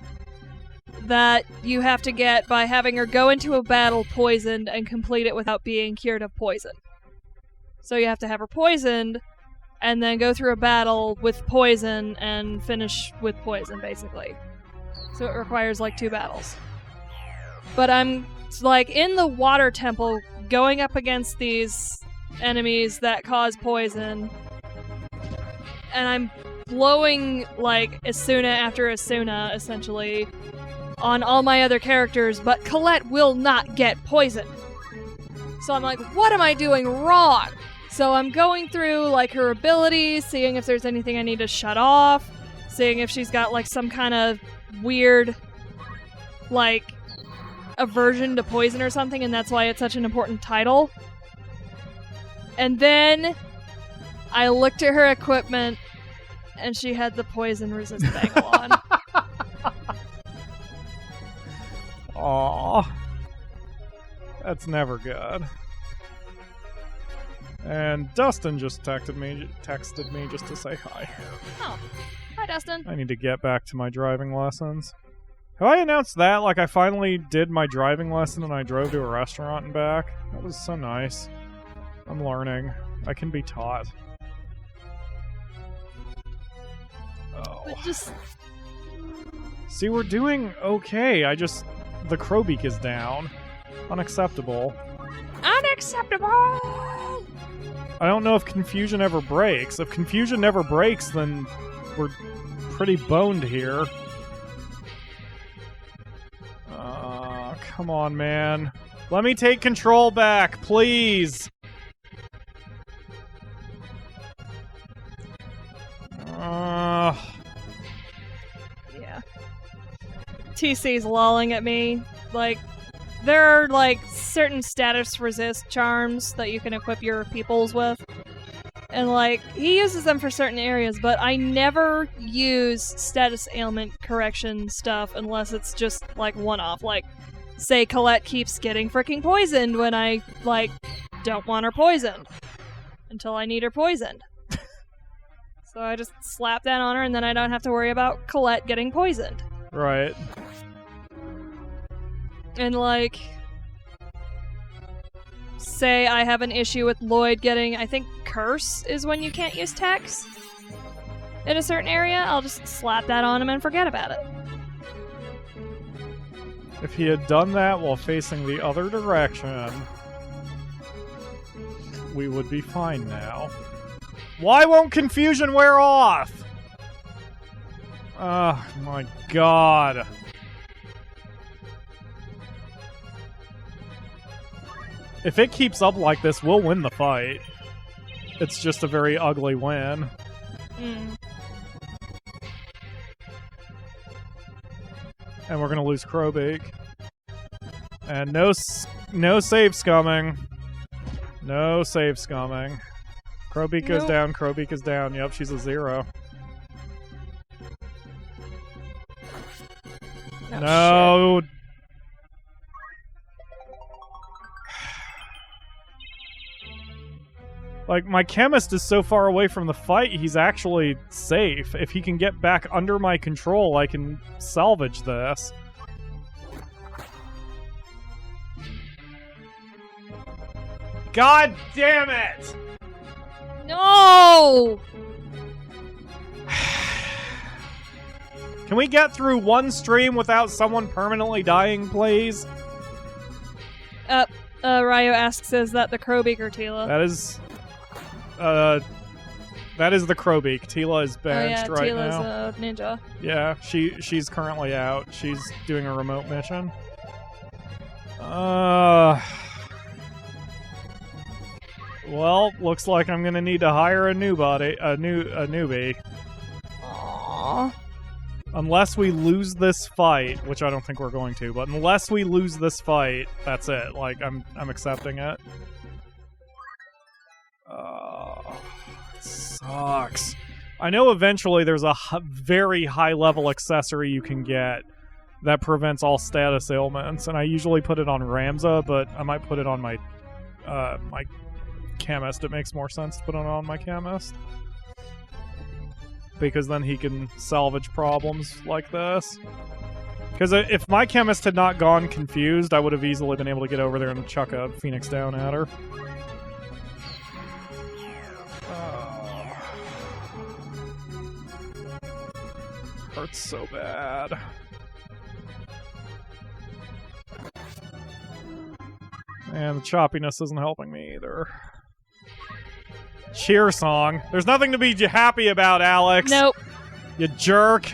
that you have to get by having her go into a battle poisoned and complete it without being cured of poison. So you have to have her poisoned and then go through a battle with poison and finish with poison, basically. So it requires like 2 battles. But I'm like in the water temple going up against these enemies that cause poison, and I'm blowing like Asuna after Asuna, essentially, on all my other characters, but Colette will not get poisoned. So I'm like, what am I doing wrong? So I'm going through like her abilities, seeing if there's anything I need to shut off, seeing if she's got like some kind of weird like aversion to poison or something, and that's why it's such an important title. And then I looked at her equipment and she had the poison resist bangle on. Aww. That's never good. And Dustin just texted me just to say hi. Oh. Hi, Dustin. I need to get back to my driving lessons. Have I announced that? Like, I finally did my driving lesson and I drove to a restaurant and back? That was so nice. I'm learning. I can be taught. Oh. But just... See, we're doing okay. The crowbeak is down. Unacceptable. Unacceptable! I don't know if confusion ever breaks. If confusion never breaks, then we're pretty boned here. Come on, man. Let me take control back, please. Yeah. TC's lolling at me. Like, there are, like, certain status resist charms that you can equip your peoples with. And, like, he uses them for certain areas, but I never use status ailment correction stuff unless it's just, like, one-off. Like, say Colette keeps getting freaking poisoned when I, like, don't want her poisoned. Until I need her poisoned. So I just slap that on her, and then I don't have to worry about Colette getting poisoned. Right. And, like, say I have an issue with Lloyd getting, I think Curse is when you can't use Tex in a certain area, I'll just slap that on him and forget about it. If he had done that while facing the other direction, we would be fine now. Why won't confusion wear off? Oh my god. If it keeps up like this, we'll win the fight. It's just a very ugly win. And we're gonna lose Crowbeak. And no save scumming. No save scumming. Crowbeak goes down, Crowbeak is down. Yep, she's a 0. Oh, no. Shit. Like, my chemist is so far away from the fight, he's actually safe. If he can get back under my control, I can salvage this. God damn it! No! Can we get through one stream without someone permanently dying, please? Ryo asks, is that the Crowbeak or Tila? That is the Crowbeak. Tila is benched right Tila's now. a ninja. Yeah, she's currently out. She's doing a remote mission. Well, looks like I'm gonna need to hire a newbie. Aww. Unless we lose this fight, which I don't think we're going to, but unless we lose this fight, that's it. Like, I'm accepting it. It sucks. I know eventually there's a very high-level accessory you can get that prevents all status ailments, and I usually put it on Ramza, but I might put it on my my chemist. It makes more sense to put it on my chemist. Because then he can salvage problems like this. Because if my chemist had not gone confused, I would have easily been able to get over there and chuck a Phoenix down at her. Hurts so bad. And the choppiness isn't helping me either. Cheer song. There's nothing to be happy about, Alex. Nope. You jerk.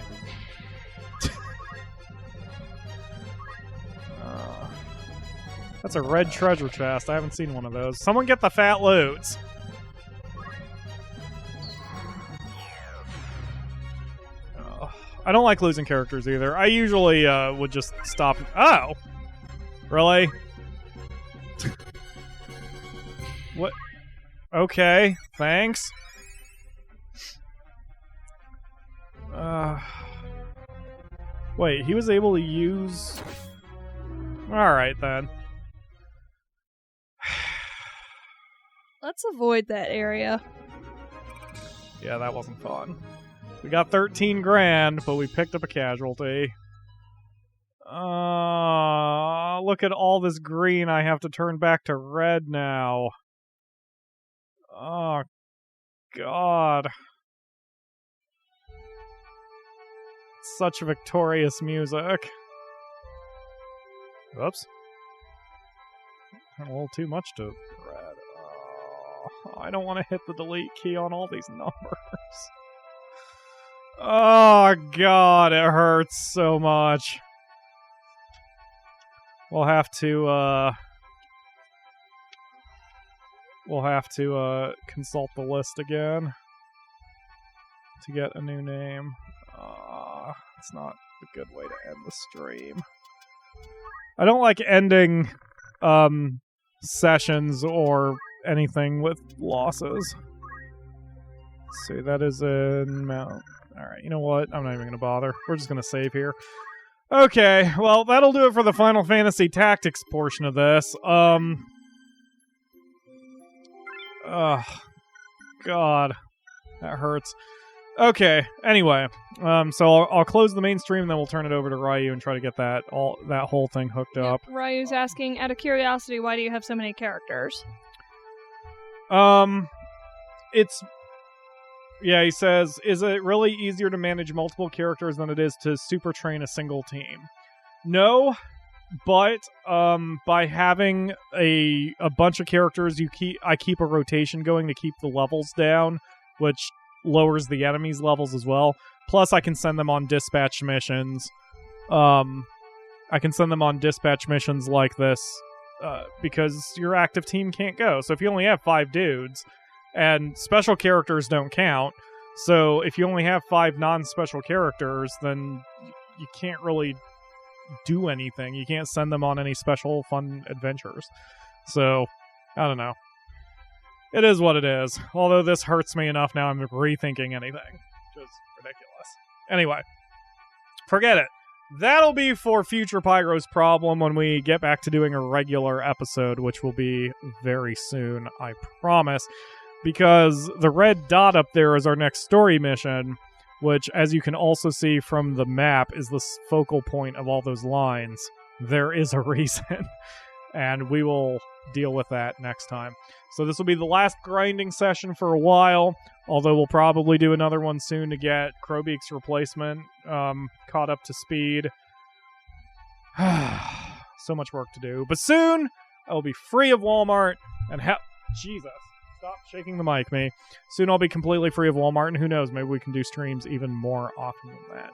That's a red treasure chest. I haven't seen one of those. Someone get the fat loots. I don't like losing characters either. I usually would just stop. Oh! Really? What? Okay, thanks. Wait, he was able to use... Alright, then. Let's avoid that area. Yeah, that wasn't fun. We got 13 grand, but we picked up a casualty. Look at all this green I have to turn back to red now. Oh, God. Such victorious music. Oops. A little too much to red. Oh, I don't want to hit the delete key on all these numbers. Oh, God, it hurts so much. We'll have to consult the list again to get a new name. It's not a good way to end the stream. I don't like ending sessions or anything with losses. Let's see, that is in Mount. Alright, you know what? I'm not even going to bother. We're just going to save here. Okay, well, that'll do it for the Final Fantasy Tactics portion of this. Oh, God. That hurts. Okay, anyway. So I'll close the main stream, then we'll turn it over to Ryu and try to get that whole thing hooked up. Ryu's asking, out of curiosity, why do you have so many characters? Yeah, he says, is it really easier to manage multiple characters than it is to super train a single team? No, but by having a bunch of characters, I keep a rotation going to keep the levels down, which lowers the enemies' levels as well. Plus, I can send them on dispatch missions. I can send them on dispatch missions like this because your active team can't go. So if you only have 5 dudes, and special characters don't count, so if you only have 5 non-special characters, then you can't really do anything. You can't send them on any special fun adventures. So, I don't know. It is what it is. Although this hurts me enough now, I'm rethinking anything. Which is ridiculous. Anyway, forget it. That'll be for future Pyro's problem when we get back to doing a regular episode, which will be very soon, I promise. Because the red dot up there is our next story mission, which, as you can also see from the map, is the focal point of all those lines. There is a reason. And we will deal with that next time. So this will be the last grinding session for a while, although we'll probably do another one soon to get Crowbeak's replacement caught up to speed. So much work to do. But soon, I will be free of Walmart and Jesus. Stop shaking the mic, me. Soon I'll be completely free of Walmart, and who knows, maybe we can do streams even more often than that.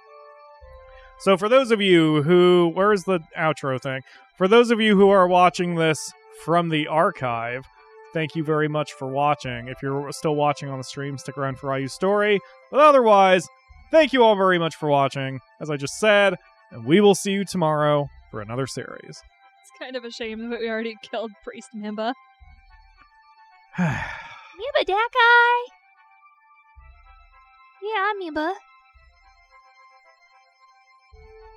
So for those of you who... Where's the outro thing? For those of you who are watching this from the archive, thank you very much for watching. If you're still watching on the stream, stick around for IU's story. But otherwise, thank you all very much for watching, as I just said, and we will see you tomorrow for another series. It's kind of a shame that we already killed Priest Mimba. Mimba that guy! Yeah, I'm Mimba.